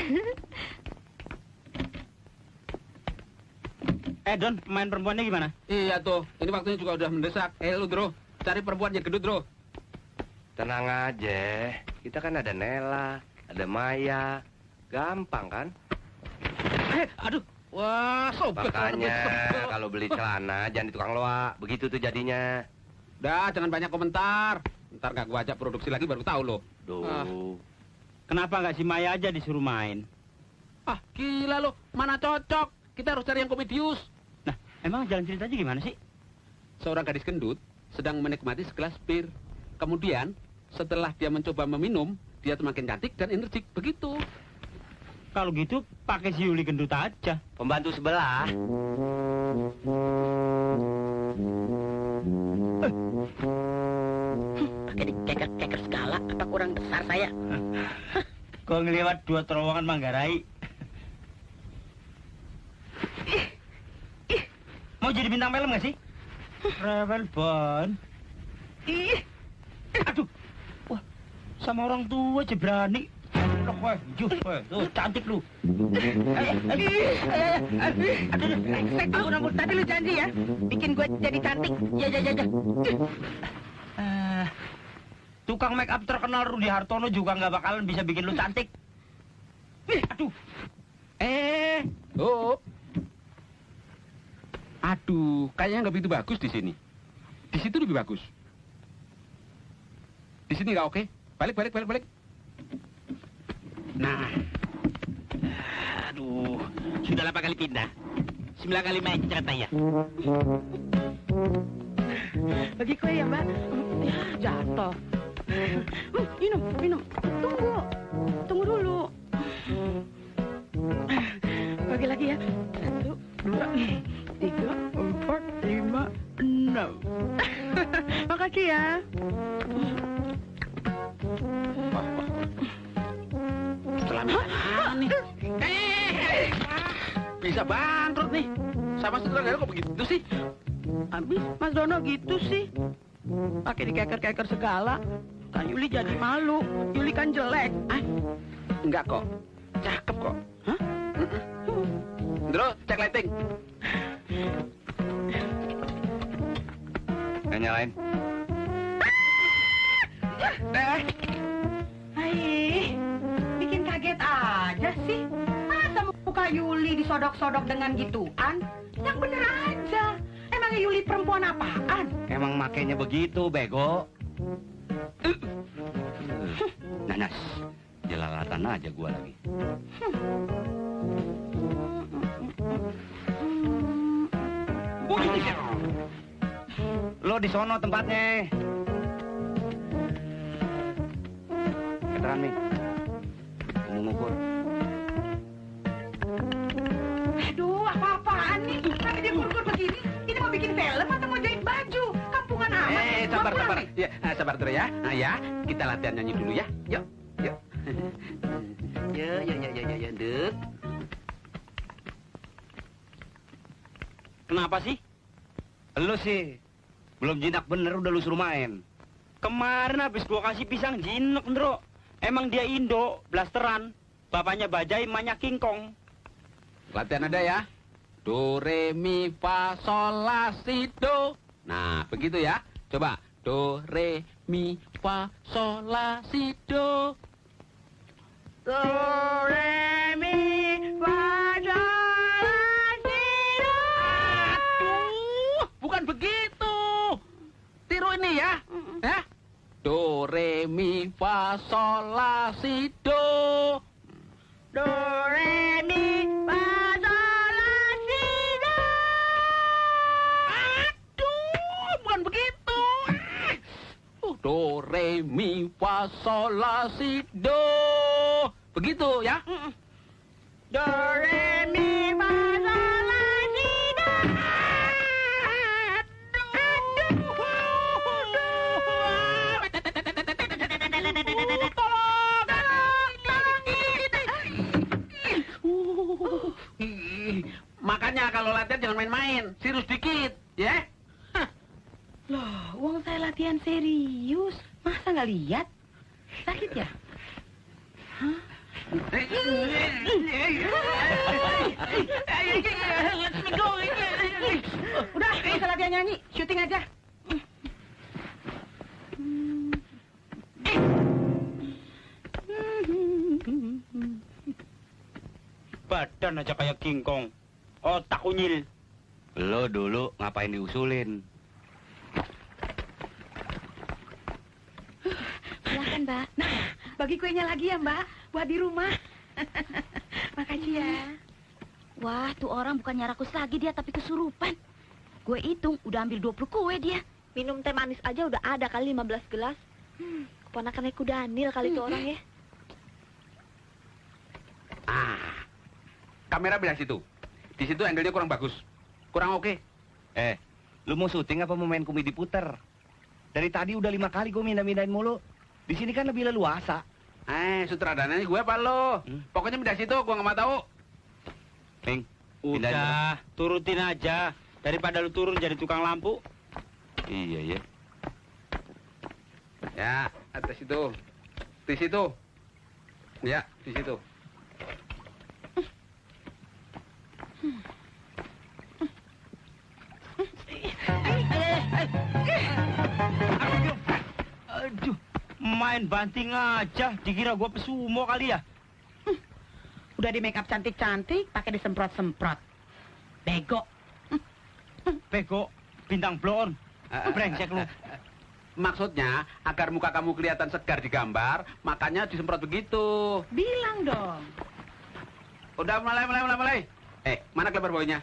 Don, pemain perempuannya gimana? Iya tuh, ini waktunya juga udah mendesak. Lu, Dro, cari perempuan yang gendut, Dro. Tenang aja. Kita kan ada Nela, ada Maya. Gampang kan? Aduh. Wah, sobek. Makanya kalau beli celana jangan di tukang loak. Begitu tuh jadinya. Dah, jangan banyak komentar. Ntar nggak gua ajak produksi lagi baru tahu lo. Duh. Kenapa nggak si Maya aja disuruh main? Gila lo, mana cocok? Kita harus cari yang komedius. Nah, emang jalan ceritanya gimana sih? Seorang gadis gendut sedang menikmati segelas bir. Kemudian, setelah dia mencoba meminum, dia semakin cantik dan energik. Begitu. Kalau gitu, pakai si Yuli gendut aja. Pembantu sebelah. Pakai dikeker-keker segala, apa kurang besar saya? Kau ngelewat 2 terowongan Manggarai. Mau jadi bintang film nggak sih? Rewel Bon. Aduh. Wah, sama orang tua aja berani. Loh, tuh cantik lu. Saya tahu namun tadi lu janji ya, bikin gue jadi cantik. Ya. Tukang make up terkenal Rudi Hartono juga nggak bakalan bisa bikin lu cantik. Aduh. Oh. Aduh, kayaknya nggak begitu bagus di sini. Di situ lebih bagus. Di sini nggak oke. Balik. Nah. Aduh, sudah 8 kali pindah. 9 kali main cerita ya. Bagi kue ya, Mbak. Ya, jatuh. Minum. Tunggu dulu. bagi lagi ya. 1, 2, 3, 4, 5, 6. Makasih ya. Selamatan nih. Bisa bangkrut nih. Sama sutradara kok begitu sih? Habis Mas Dono gitu sih. Pakai dikeker-keker segala. Kan Yuli jadi malu. Yuli kan jelek. Enggak kok. Cakep kok. Hah? Ndro, cek lighting. Nyalain. Bikin kaget aja sih. Masa muka Yuli disodok-sodok dengan gituan? Yang bener aja. Emangnya Yuli perempuan apaan? Emang makainya begitu, bego. Nanas, jelalatan aja gua lagi. Lo di sono tempatnya. Keteran nih. Mau ngukur. Aduh, apa-apaan nih? Tapi dia kur-kur begini. Ini mau bikin film atau mau jahit baju? Kampungan amat. Sabar, Mau pulang sabar. nih? Ya, sabar dulu ya. Nah, ya, kita latihan nyanyi dulu ya. Yuk, yuk. Ya, Dek. Kenapa sih? Lo sih. Belum jinak bener udah lu suruh main. Kemarin habis gua kasih pisang jinek, Ndro. Emang dia Indo, blasteran. Bapaknya Bajai, emaknya King Kong. Latihan ada ya. Do, re, mi, fa, sol, la, si, do. Nah, begitu ya. Coba. Do, re, mi, fa, sol, la, si, do. Do, re, mi, fa, sol, la, si, do. Aduh, bukan begitu. Tiru ini ya. Ya. Do, re, mi, fa, sol, la, si, do. Do, re, mi, fa, sol, la, si, do. Aduh, bukan begitu. Do, re, mi, fa, sol, la, si, do. Begitu ya. Do, re, mi, fa, sol, la, si, do. Makanya kalau latihan jangan main-main, serius dikit, ya. Loh, uang saya latihan serius. Masa nggak lihat? Sakit ya? Hah? Udah, nggak usah latihan nyanyi. Syuting aja. Badan aja kayak King Kong. Otak unyil. Lo dulu ngapain diusulin? Silahkan, Mbak. Nah, bagi kuenya lagi ya, Mbak. Buat di rumah. Makasih ya. Wah, tuh orang bukannya rakus lagi dia, tapi kesurupan. Gue hitung, udah ambil 20 kue dia. Minum teh manis aja udah ada kali 15 gelas. Keponakannya Kudanil kali itu orang ya. Kamera belah situ. Di situ angle-nya kurang bagus. Kurang oke. Lu mau syuting apa mau main komedi puter? Dari tadi udah 5 kali gue mindah-mindahin mulu. Di sini kan lebih leluasa. Sutradaranya gue apa lo? Pokoknya pindah situ, gue nggak mau tahu. Ping, pindahin Udah, turutin aja. Daripada lu turun jadi tukang lampu. Iya, ya. Ya, atas situ. Di situ. Ya, di situ. Aduh, main banting aja. Dikira gua pesumo kali ya. Udah di make up cantik-cantik, pakai disemprot-semprot. Bego. Bego, bintang blon. Brengsek lu. Maksudnya, agar muka kamu kelihatan segar di gambar, makanya disemprot begitu. Bilang dong. Udah mulai. Mana kleber boynya?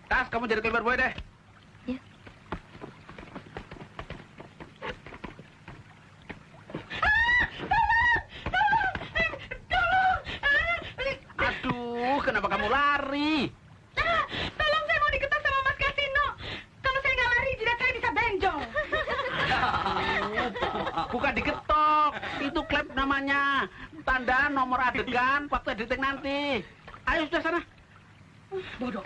Tas, kamu jadi kleber boy deh. Ya. Aduh, kenapa kamu bukan diketok. Itu klep namanya. Tanda nomor adegan waktu editing nanti. Ayo sudah sana. Bodoh.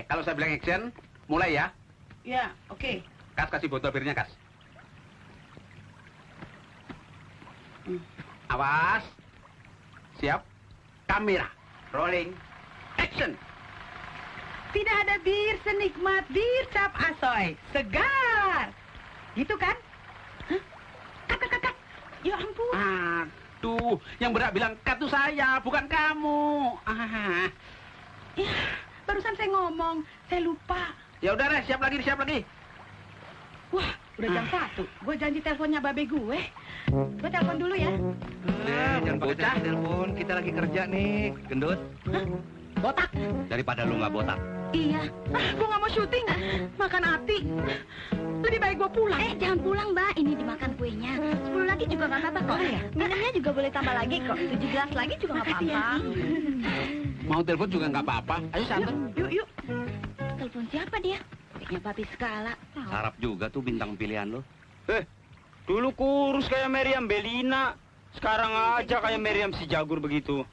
Kalau saya bilang action, mulai ya. Ya, oke. Kas, kasih botol birnya, Kas. Awas. Siap. Kamera. Rolling. Action. Tidak ada bir senikmat bir cap asoy. Segar. Gitu kan? Hah? Kat. Ya ampun. Aduh, yang berhak bilang kat itu saya, bukan kamu. Ya, barusan saya ngomong, saya lupa. Ya udah, siap lagi. Wah, udah jam 1. Gue janji teleponnya babe gue. Gue telepon dulu ya. Jangan pakai telepon, kita lagi kerja nih, gendut. Hah? Botak? Daripada lu nggak botak. Iya. Gue nggak mau syuting. Makan hati. Lebih baik gue pulang. Jangan pulang, Mbak. Ini dimakan kuenya. 10 lagi juga nggak apa-apa kok. Minumnya juga boleh tambah lagi kok. 7 gelas lagi juga nggak apa-apa. Mau telepon juga nggak apa-apa. Ayo santai. Yuk. Telepon siapa dia? Kayaknya papi skala. Sarap juga tuh bintang pilihan lo. Dulu kurus kayak Meriam Belina. Sekarang aja kayak Meriam si Jagur begitu.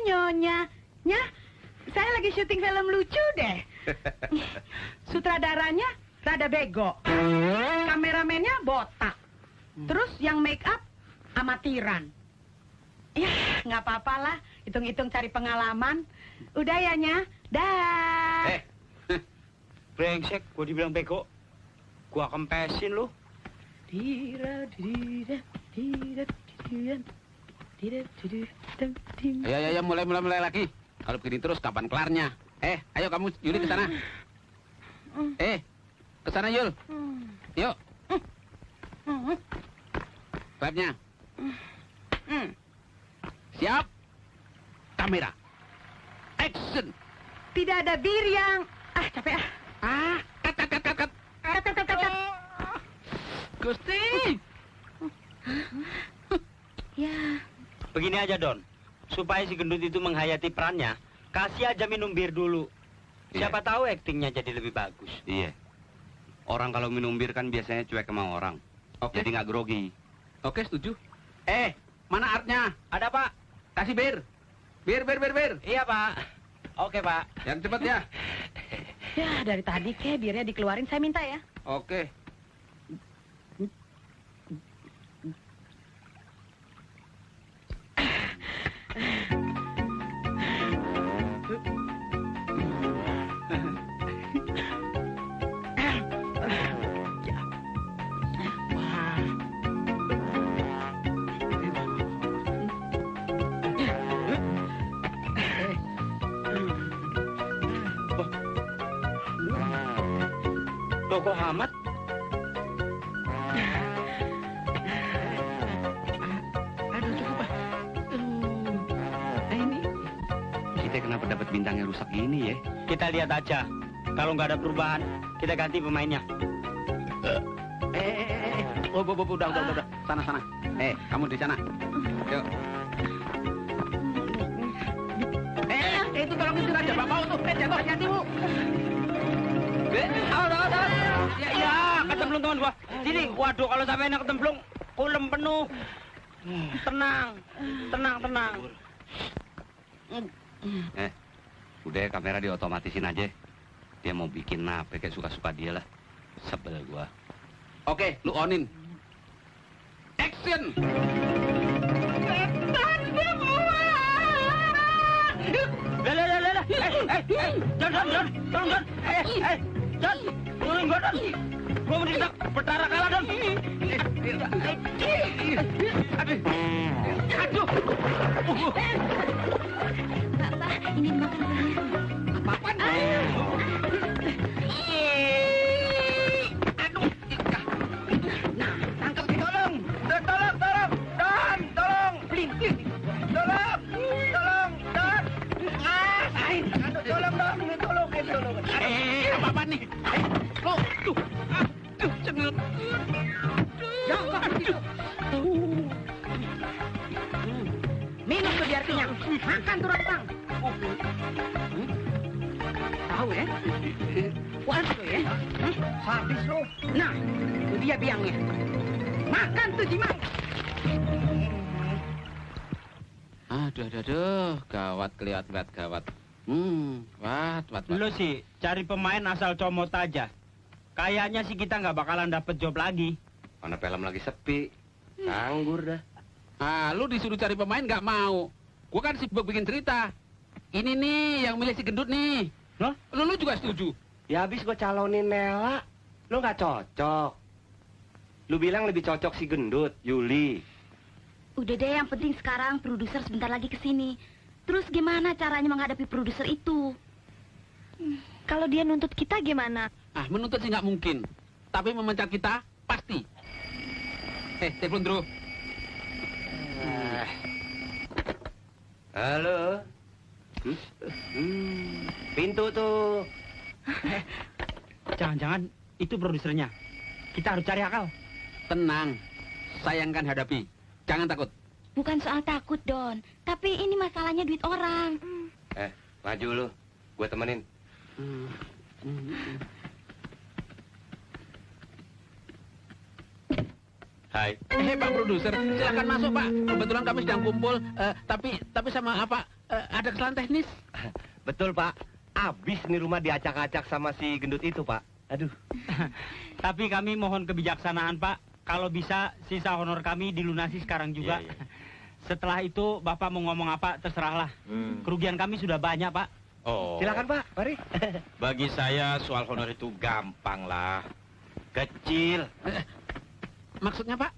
Nyonya. Nya, saya lagi syuting film lucu deh. Sutradaranya rada bego. Kameramennya botak. Terus yang make up amatiran. Ya, nggak apa-apa lah. Hitung-hitung cari pengalaman. Udah ya, Nya. Dah. Brengsek, gua dibilang bego. Gua kempesin lu. Ayo, mulai lagi. Kalau begini terus kapan kelarnya? Ayo kamu Yuli ke sana. Ke sana Yul. Yuk. Klapnya. Siap. Kamera. Action. Tidak ada bir yang... capek Cut. Gusti. Ya. Begini aja, Don. Supaya si gendut itu menghayati perannya, kasih aja minum bir dulu. Siapa tahu aktingnya jadi lebih bagus. Iya. Orang kalau minum bir kan biasanya cuek sama orang. Oke. Jadi nggak grogi. Oke, setuju. Mana artnya? Ada, Pak. Kasih bir. Bir. Iya, Pak. Oke, Pak. Yang cepat ya. Ya, dari tadi birnya dikeluarin, saya minta ya. Oke. Kok amat? Aduh, cukup. Ini. Kita kenapa dapat bintangnya rusak gini ya? Kita lihat aja. Kalau nggak ada perubahan, kita ganti pemainnya. Udah. Sana. Kamu di sana. Yuk. Itu tolong itu aja, Bapak tuh. Jatuh, hati-hati, Bu. Awas. Ya, ketemplung teman gua. Sini, waduh kalau sampai enak ketemplung, kulem penuh. Tenang. Udah kamera diotomatisin aja. Dia mau bikin apa kayak suka-suka dia lah. Sebel gua. Oke, lu onin. Action. Lah. John. Tolong, John. John. Tolong gua, John. Gua mau dikitak bertara kalah, John. Aduh. Bapak, ini dimakan kuenya. Apaan? Tangkap, tolong. Don, tolong. Pelintir. Tolong, Don. Tolong. Apa nih? Tuh. Cengut. Jangan gitu. Minum tuh biar kenyang. Makan tuh rantang. Tahu ya? Puas lo ya? Sadis lo. Nah, itu dia biangnya. Makan tuh Jimang. Aduh, gawat kelihatan gawat. Wat. Lo sih cari pemain asal comot aja. Kayaknya sih kita nggak bakalan dapet job lagi. Mana film lagi sepi. Nganggur dah. Lu disuruh cari pemain nggak mau. Gua kan sibuk bikin cerita. Ini nih yang milih si gendut nih. Loh? Lu juga setuju? Ya habis gue calonin Nela. Lu nggak cocok. Lu bilang lebih cocok si gendut, Yuli. Udah deh, yang penting sekarang produser sebentar lagi kesini. Terus gimana caranya menghadapi produser itu? Kalau dia nuntut kita gimana? Menuntut sih nggak mungkin. Tapi memecat kita, pasti. Telepon dulu. Halo. Pintu tuh. Jangan-jangan itu produsernya. Kita harus cari akal. Tenang, saya yang akan hadapi. Jangan takut. Bukan soal takut, Don. Tapi ini masalahnya duit orang. Maju lu. Gue temenin. Hai. Pak produser, silakan masuk Pak. Kebetulan kami sedang kumpul, tapi sama apa? Ada kesalahan teknis. Betul, Pak. Abis nih rumah diacak-acak sama si gendut itu, Pak. Aduh. Tapi kami mohon kebijaksanaan, Pak. Kalau bisa, sisa honor kami dilunasi sekarang juga. Iya. Setelah itu, Bapak mau ngomong apa, terserahlah. Kerugian kami sudah banyak, Pak. Oh. Silakan, Pak. Mari. Bagi saya soal honor itu gampang lah. Kecil. Maksudnya Pak?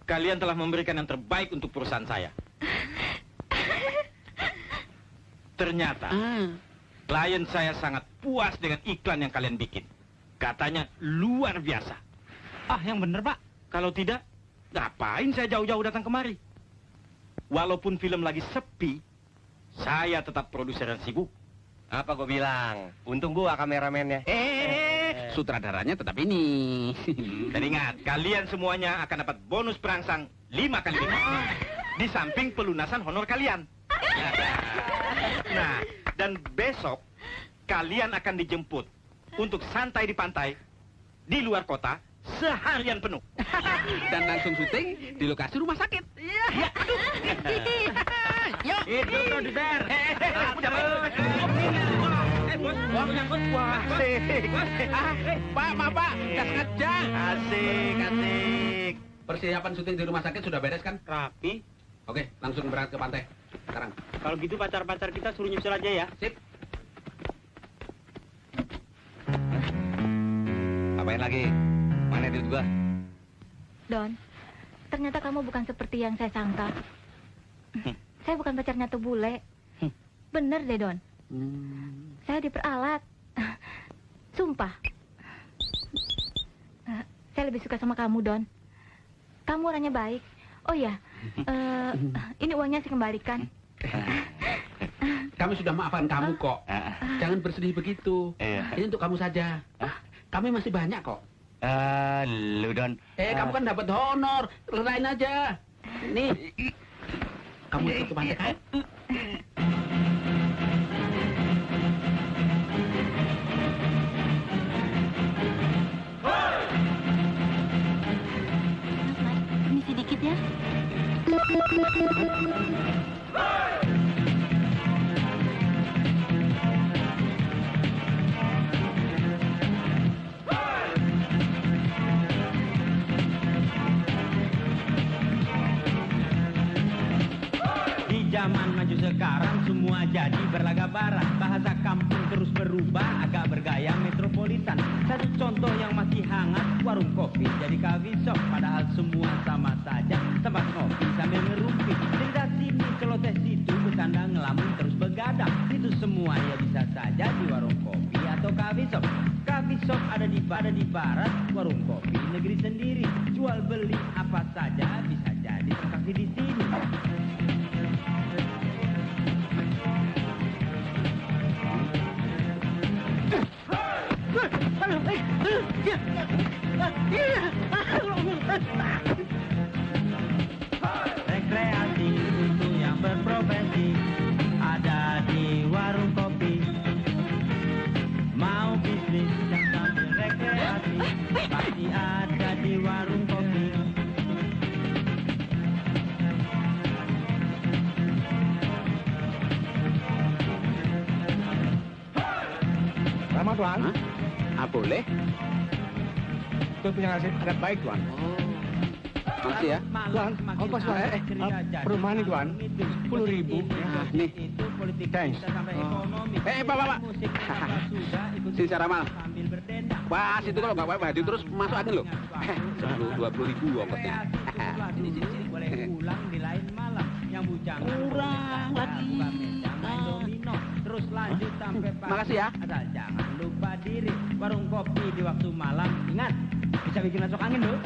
Kalian telah memberikan yang terbaik untuk perusahaan saya. Ternyata klien saya sangat puas dengan iklan yang kalian bikin. Katanya luar biasa. Yang bener, Pak. Kalau tidak, ngapain saya jauh-jauh datang kemari? Walaupun film lagi sepi, saya tetap produser yang sibuk. Apa gue bilang? Untung gua kameramennya. Sutradaranya tetap ini. Dan ingat, kalian semuanya akan dapat bonus perangsang 5 kali lipat. Di samping pelunasan honor kalian. Nah, dan besok kalian akan dijemput untuk santai di pantai di luar kota seharian penuh. Dan langsung syuting di lokasi rumah sakit. Yuk. Itu produser. Wah, Pak, maaf Pak, nggak sengaja. asik. Persiapan syuting di rumah sakit sudah beres kan? Rapi. Oke, langsung berangkat ke pantai. Sekarang. Kalau gitu pacar-pacar kita suruh nyusul aja ya. Sip. Apain lagi? Mana duit gua? Don, ternyata kamu bukan seperti yang saya sangka. Saya bukan pacarnya tuh bule. Bener deh, Don. Saya diperalat. Sumpah. Saya lebih suka sama kamu, Don. Kamu orangnya baik. Oh ya, ini uangnya saya kembalikan. Kami sudah maafkan kamu kok. Jangan bersedih begitu. Ini untuk kamu saja. Kami masih banyak kok. Lu Don. Kamu kan dapat honor. Relain aja. Nih. Kamu ikut ke pantai kan? Permisi dikit ya. Zaman maju sekarang semua jadi berlagak barat. Bahasa kampung terus berubah agak bergaya metropolitan. Satu contoh yang masih hangat, warung kopi jadi coffee shop. Padahal semua sama saja, tempat kopi sambil ngerumpi. Cerita sini celoteh situ, bercanda ngelamun terus begadang. Itu semua ya bisa saja di warung kopi atau coffee shop. Coffee shop ada di barat, warung kopi negeri sendiri. Jual beli apa saja bisa jadi transaksi di sini. Rekreasi untuk yang berprofesi, ada di warung kopi. Mau bisnis yang sambil rekreasi, pasti ada di warung kopi. Lama Tuan. Ah, boleh. Itu punya nasib sangat baik Tuan. Makasih ya. Tuan, ongkos Tuan. Perumahan nih Tuan. 10.000. Nih. Thanks. Pak. Sini secara mal. Pas itu kalau nggak apa-apa, hadir terus masuk angin loh. 20.000 ongkosnya. Sini. Boleh pulang di lain malam. Yang bujang kurang lagi. Terus lanjut sampai pagi. Makasih ya. Asal jangan lupa diri. Warung kopi di waktu malam. Ingat, bisa bikin masuk angin loh.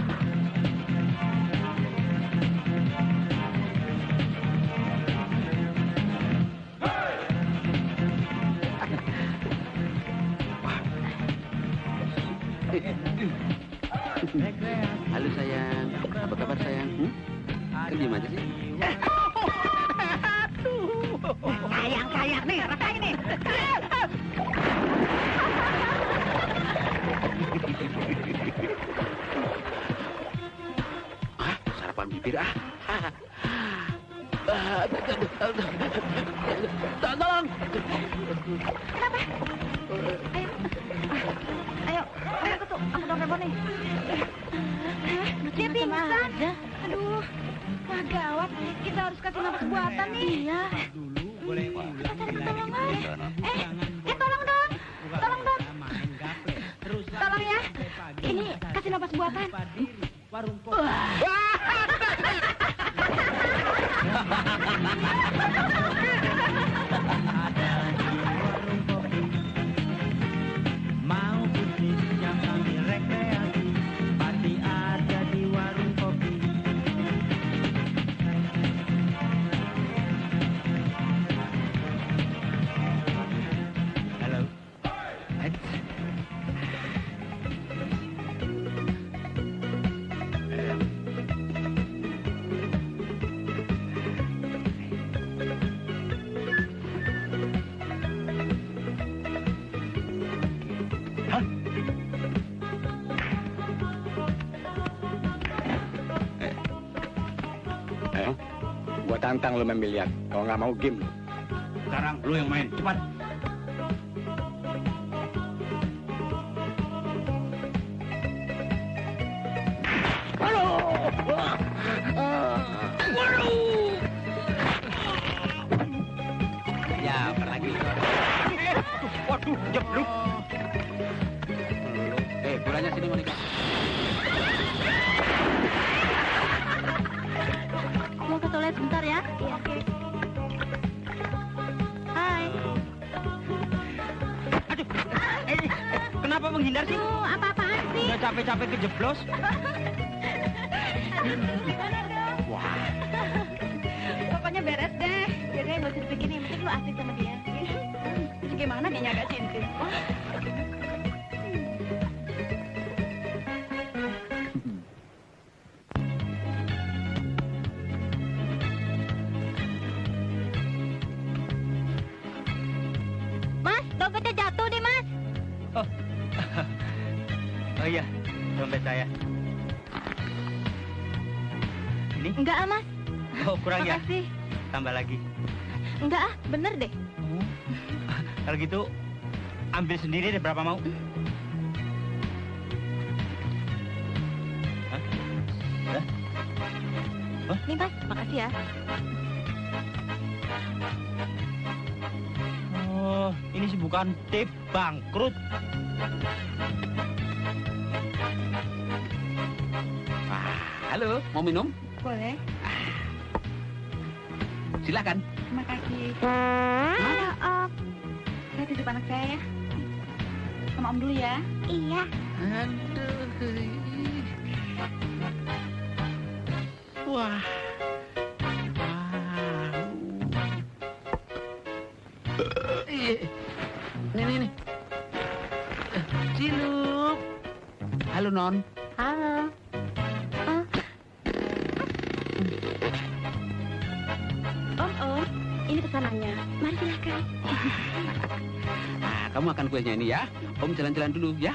Halo sayang, apa kabar sayang? Kan diem aja sih. Sayang nih, rasain nih. Sarapan bibir ah. Tolong. Kenapa? Ayo, aku tuh, aku udah nih. Dia pingsan. Aduh, wah gawat. Kita harus kasih nafas buatan nih. Iya. Boleh Kita cari pertolongan. Tolong dong. Tolong ya. Ini kasih nafas buatan. Warung kopi. Mau bisnis yang sambil rekreasi, pasti ada di warung kopi. Halo. Gua tantang lu main biliar. Kalau nggak mau game lu. Sekarang lu yang main, cepat. Ya, apa lagi? Waduh, jeblok. Bolanya sini Monica. Mau ke toilet sebentar ya? Iya. Hai. Aduh, kenapa menghindar sih? Apa-apaan sih? Udah capek-capek kejeblos. Wah. Pokoknya beres deh. Jadi nggak usah dipikirin, yang penting lu asik sama dia. Terus gimana dia nyaga cinta? Mas, dompetnya jatuh deh, Mas. Oh iya, dompet saya. Ini? Enggak, ah, Mas. Oh, kurang ya? Makasih. Tambah lagi. Enggak, ah, bener deh. Kalau gitu, ambil sendiri deh berapa mau. Hah? Hah? Oh? Nih, Mas, makasih ya. Oh, ini sih bukan tip, bangkrut. Halo, mau minum? Boleh. Silakan. Terima kasih. Halo, Om. Saya titip anak saya ya. Sama Om dulu ya. Iya. Aduh. Wah. Nih. Cilup. Halo, Non. Halo. Om, ini pesanan suasananya. Mari silakan. Nah, kamu makan kuenya ini ya. Om jalan-jalan dulu ya.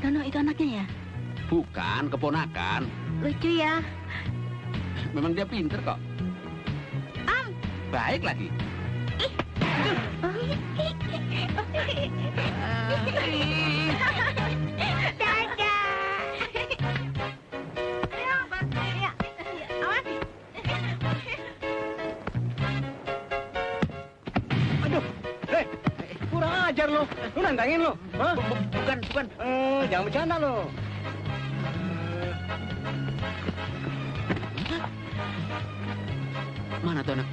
Dono itu anaknya ya? Bukan, keponakan. Lucu ya. Memang dia pinter kok. Baik lagi. Aduh, kurang ajar lo. Lu nantangin lo. Hah? Bukan. Jangan bercanda lo. Mana tuh anak?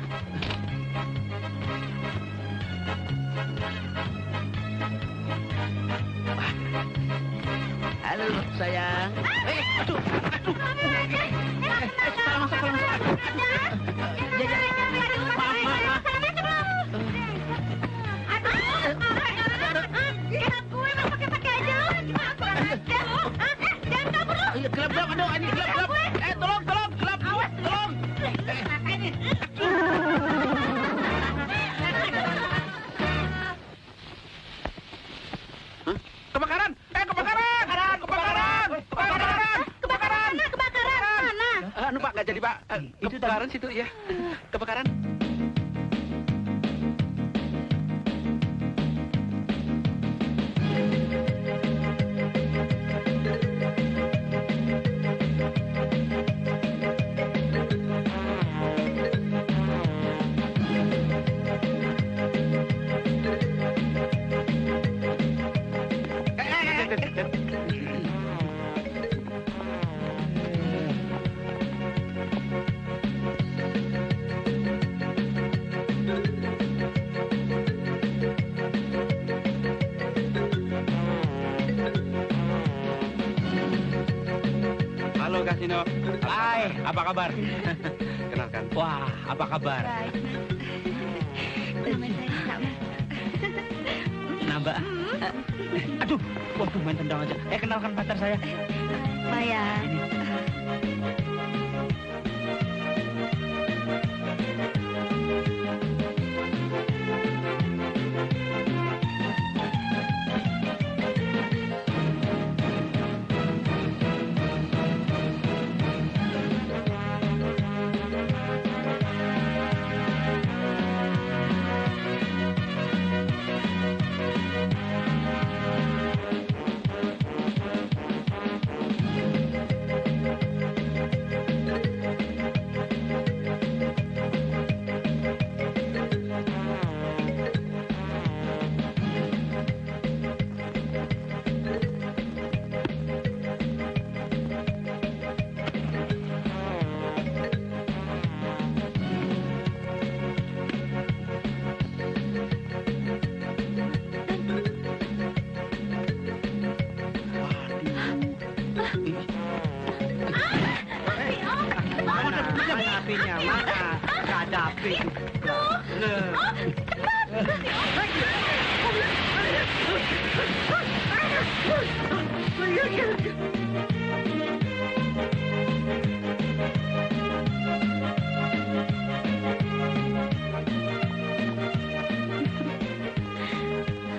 Halo, sayang. Aduh. Salah masuk. Maaf. Gelap, aduh, ini gelap. Tolong, gelap, tolong. Hah? Kebakaran! Mana? Pak, nggak jadi, Pak. Kebakaran situ, ya. Kebakaran. Halo, Kasino. Hai, apa kabar? Kenalkan. Wah, apa kabar? Nama saya Sama. Nambah. Aduh, waduh main tendang aja. Kenalkan pacar saya. Maya. Apinya mana? Gak ada api juga.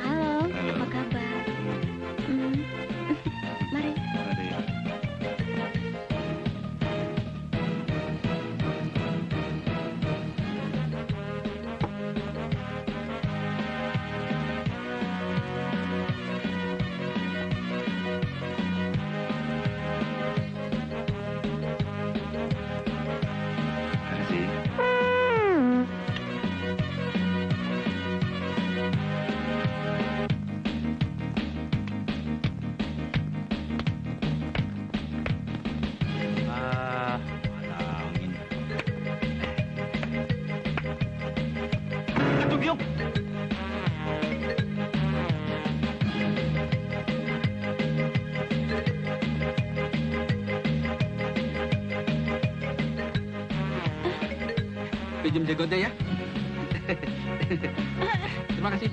Halo, apa kabar? Mari. Pinjam jagotnya ya. Terima kasih.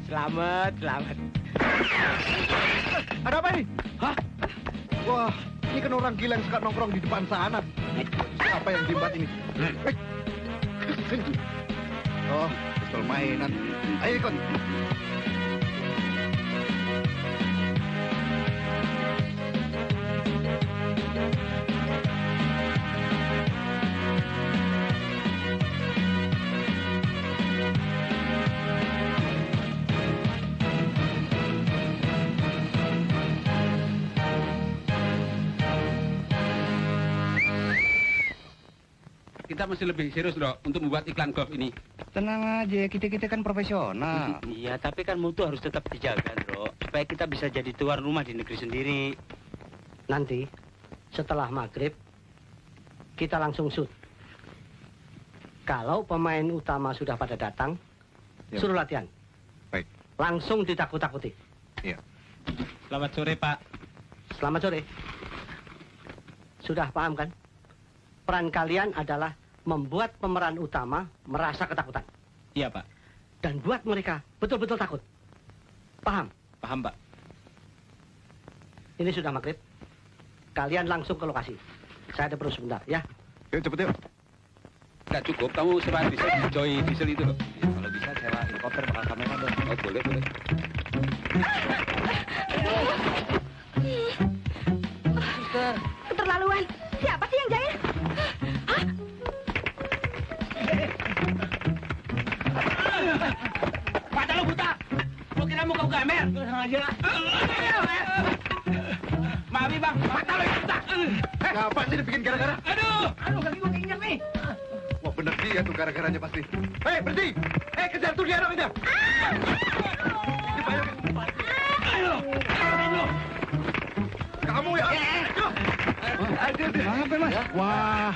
Selamat. Ada apa ini? Hah? Wah, ini kan orang gila yang suka nongkrong di depan sana. Siapa yang diembat ini? Oh, pistol mainan. Ayo ikut. Kita mesti lebih serius, Bro, untuk membuat iklan golf ini. Tenang aja, kita kan profesional. Iya, tapi kan mutu harus tetap dijaga, Bro. Supaya kita bisa jadi tuan rumah di negeri sendiri. Nanti, setelah maghrib, kita langsung shoot. Kalau pemain utama sudah pada datang, suruh latihan. Baik. Langsung ditakut-takuti. Iya. Selamat sore, Pak. Selamat sore. Sudah paham kan? Peran kalian adalah membuat pemeran utama merasa ketakutan. Iya, Pak. Dan buat mereka betul-betul takut. Paham? Paham, Pak. Ini sudah maghrib. Kalian langsung ke lokasi. Saya ada perlu sebentar, ya. Yuk, cepet yuk. Nggak cukup, kamu sewa diesel, Joy diesel itu loh. Ya, kalau bisa sewa helikopter bakal kamera dong. Oh, boleh. Suster. Keterlaluan. Siapa sih yang jahil? Hah? Mata lo buta. Lo kira mau kau gamer? Sengaja. Maaf, Bang. Mata lo yang buta. Ngapa sih dibikin gara-gara? Aduh, kaki gue keinjak nih. Wah, bener dia tuh gara-garanya pasti. Hei, berhenti! Kejar tuh dia dong, kejar! Ayo. Kamu ya? Apa, Mas? Wah.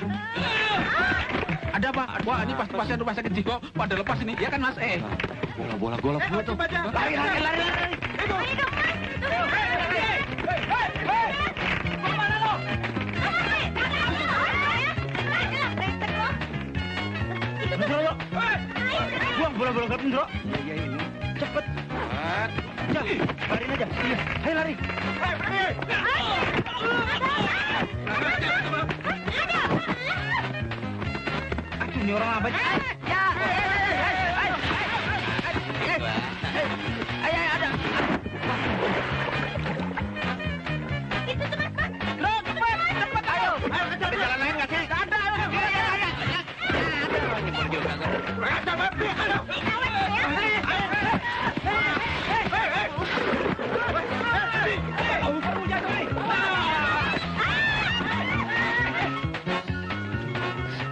Ada apa? Wah, ini pasti pasien rumah sakit jiwa pada lepas ini. Ya kan, Mas? Bola golf gua tuh. Lari. Kemana lo? Buang bola-bola golf, Bro. Iya, ini. Cepet. Ya, lariin aja. Iya, ayo lari. Aduh, ini orang apa sih? Ya. Ayo, ada. Itu tuh, Mas. Lo, cepet. Ayo, kejar. Ada jalan lain nggak sih? Nggak ada.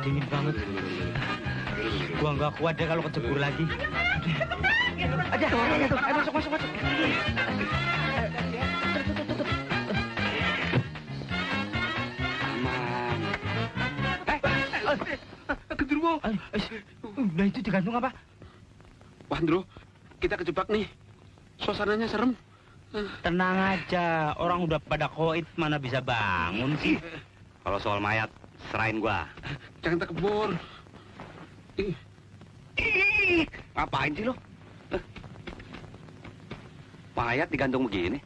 Dingin banget. Gua nggak kuat deh kalau kecebur lagi. Aja tuh. Ayo masuk. Aman. Gendruwo. Nah itu digantung apa? Wah, Ndro, kita kejebak nih. Suasananya serem. Tenang aja, orang udah pada koit mana bisa bangun sih. Kalau soal mayat, serahin gua. Jangan terkebur. Ngapain sih lo? Mayat digantung begini.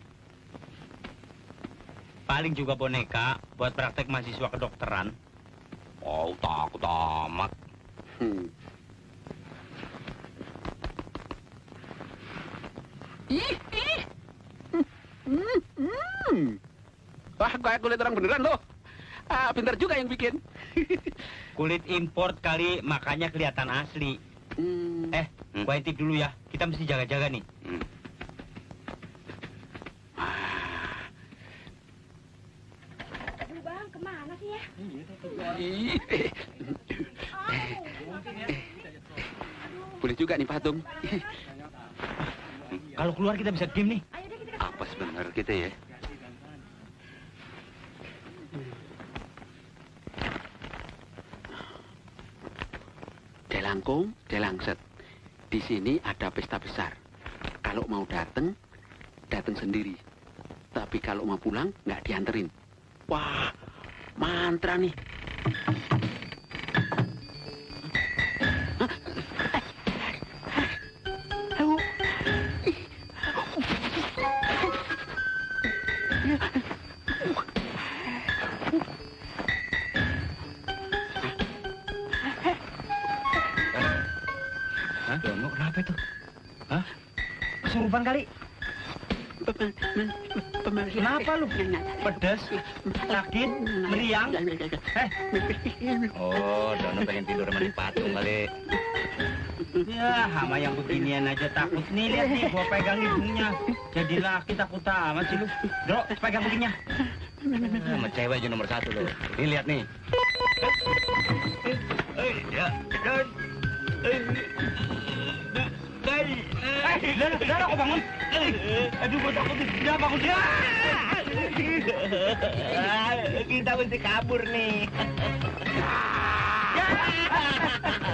Paling juga boneka buat praktek mahasiswa kedokteran. Oh, takut amat. Wah, kayak kulit orang beneran loh. Pintar juga yang bikin. Kulit import kali, makanya kelihatan asli. Gua intip dulu ya. Kita mesti jaga-jaga nih. Aduh, Bang, kemana sih ya? Boleh juga nih, patung. Kalau keluar kita bisa diem nih. Apa sebenarnya kita ya? Delangkung, Delangset. Di sini ada pesta besar. Kalau mau datang sendiri. Tapi kalau mau pulang, nggak dianterin. Wah, mantra nih. Dono, kenapa itu? Hah? Kesurupan kali? Kenapa lu? Pedas? Sakit? Meriang? Oh, Dono pengen tidur sama di patung kali. Ya, sama yang beginian aja takut. Nih, lihat nih, gua pegang hidungnya. Jadi laki takut amat sih lu. Dok, pegang begininya. Sama cewek aja nomor 1 loh. Ini lihat nih. Dara, kok bangun? Aduh, gua takut nih. Dia bangun dia. Kita mesti kabur nih.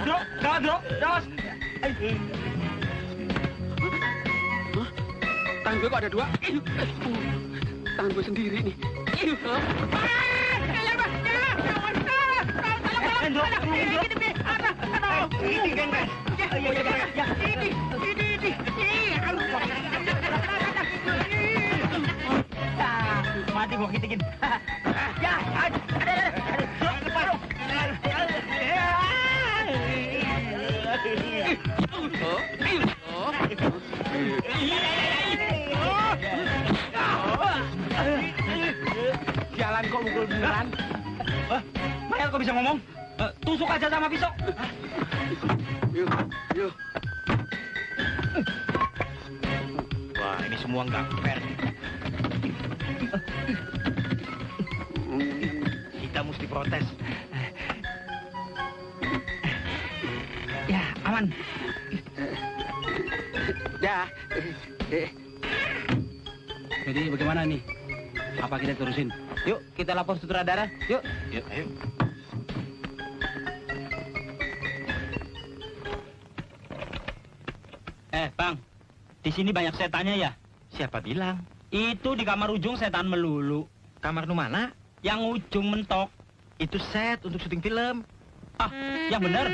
Dok, Dok. Tangan gue kok ada 2? Tangan gue sendiri nih. Mati gua kitikin. Jalan kok mukul beneran. Mayat kok bisa ngomong? Tusuk aja sama pisau. Yuk. Wah, ini semua nggak fair. Kita mesti protes. Ya, aman. Dah. Jadi bagaimana nih? Apa kita terusin? Yuk, kita lapor sutradara. Yuk. Ayo. Bang, di sini banyak setannya ya? Siapa bilang? Itu di kamar ujung setan melulu. Kamar nu mana? Yang ujung mentok. Itu set untuk syuting film. Ah, yang benar?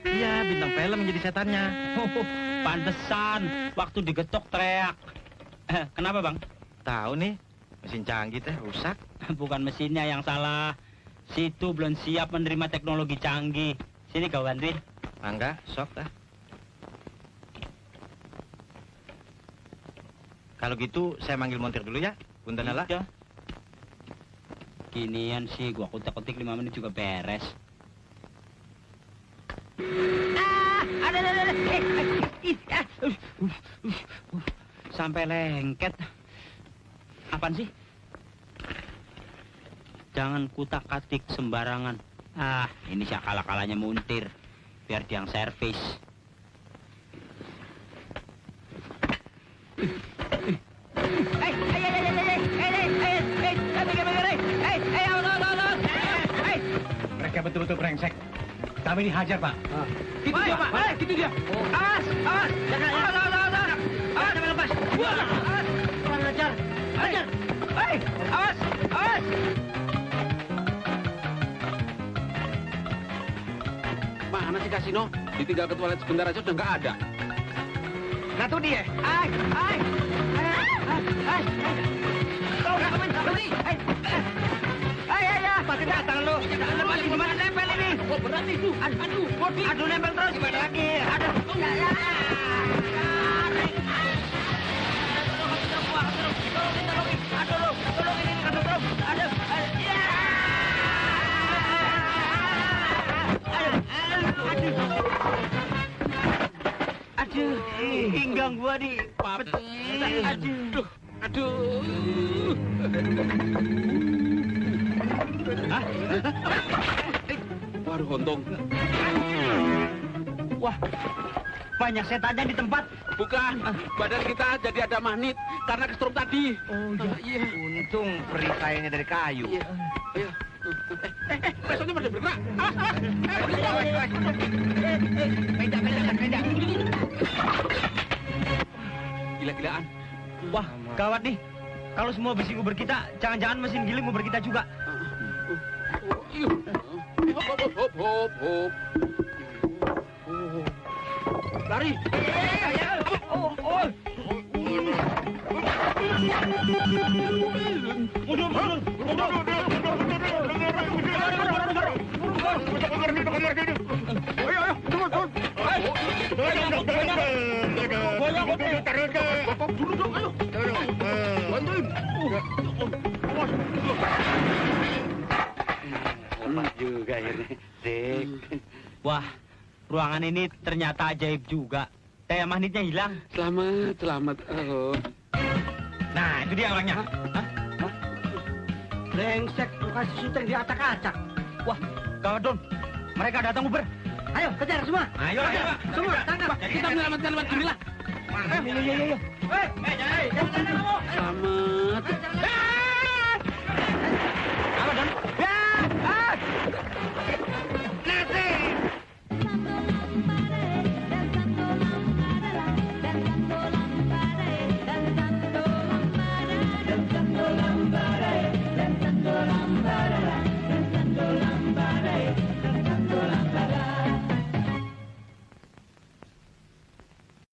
Iya, bintang film yang jadi setannya. Pantesan, waktu digetok teriak. Kenapa, Bang? Tahu nih, mesin canggih teh rusak. Bukan mesinnya yang salah. Situ belum siap menerima teknologi canggih. Sini kau bantuin. Mangga, sok dah. Kalau gitu, saya manggil montir dulu ya, Bunda Nala. Iya. Ginian sih, gua kutek-kutek 5 menit juga beres. Sampai lengket. Apaan sih? Jangan kutak-katik sembarangan. Ah, ini sih akal-akalanya muntir. Biar dia yang servis. Mereka betul-betul brengsek. Kami dihajar, Pak. Gitu dia, Pak. Gitu dia. Awas. Jangan. Awas, jangan lepas. Awas. Kurang ajar. Ajar. Awas. Mana sih kasino? Ditinggal ke toilet sebentar aja udah nggak ada. Nah tuh dia. Pasti datang lu. Lepas di mana nempel ini? Oh, berat itu. Aduh, nempel terus. Gimana lagi? Aduh. Aduh, pinggang gua di papet. Aduh. Hah? Waduh, untung. Wah, banyak setannya di tempat. Bukan, badan kita jadi ada magnet karena kesetrum tadi. Oh iya. Untung perisainya dari kayu. Iya. Besoknya masih bergerak. Meja. Gila-gilaan. Wah, gawat nih. Kalau semua besi nguber kita, jangan-jangan mesin giling nguber kita juga. Hop. Lari. Mundur. ruangan ini ternyata ajaib juga. Daya magnetnya hilang. Selamat. Oh. Nah, itu dia orangnya. Brengsek, lokasi syuting di acak-acak. Wah, gawat Don. Mereka datang Uber. Ayo, kejar semua. Ayo, Pak. Semua, tangkap. Kita menyelamatkan lewat inilah. Iya. Jangan kamu. Selamat.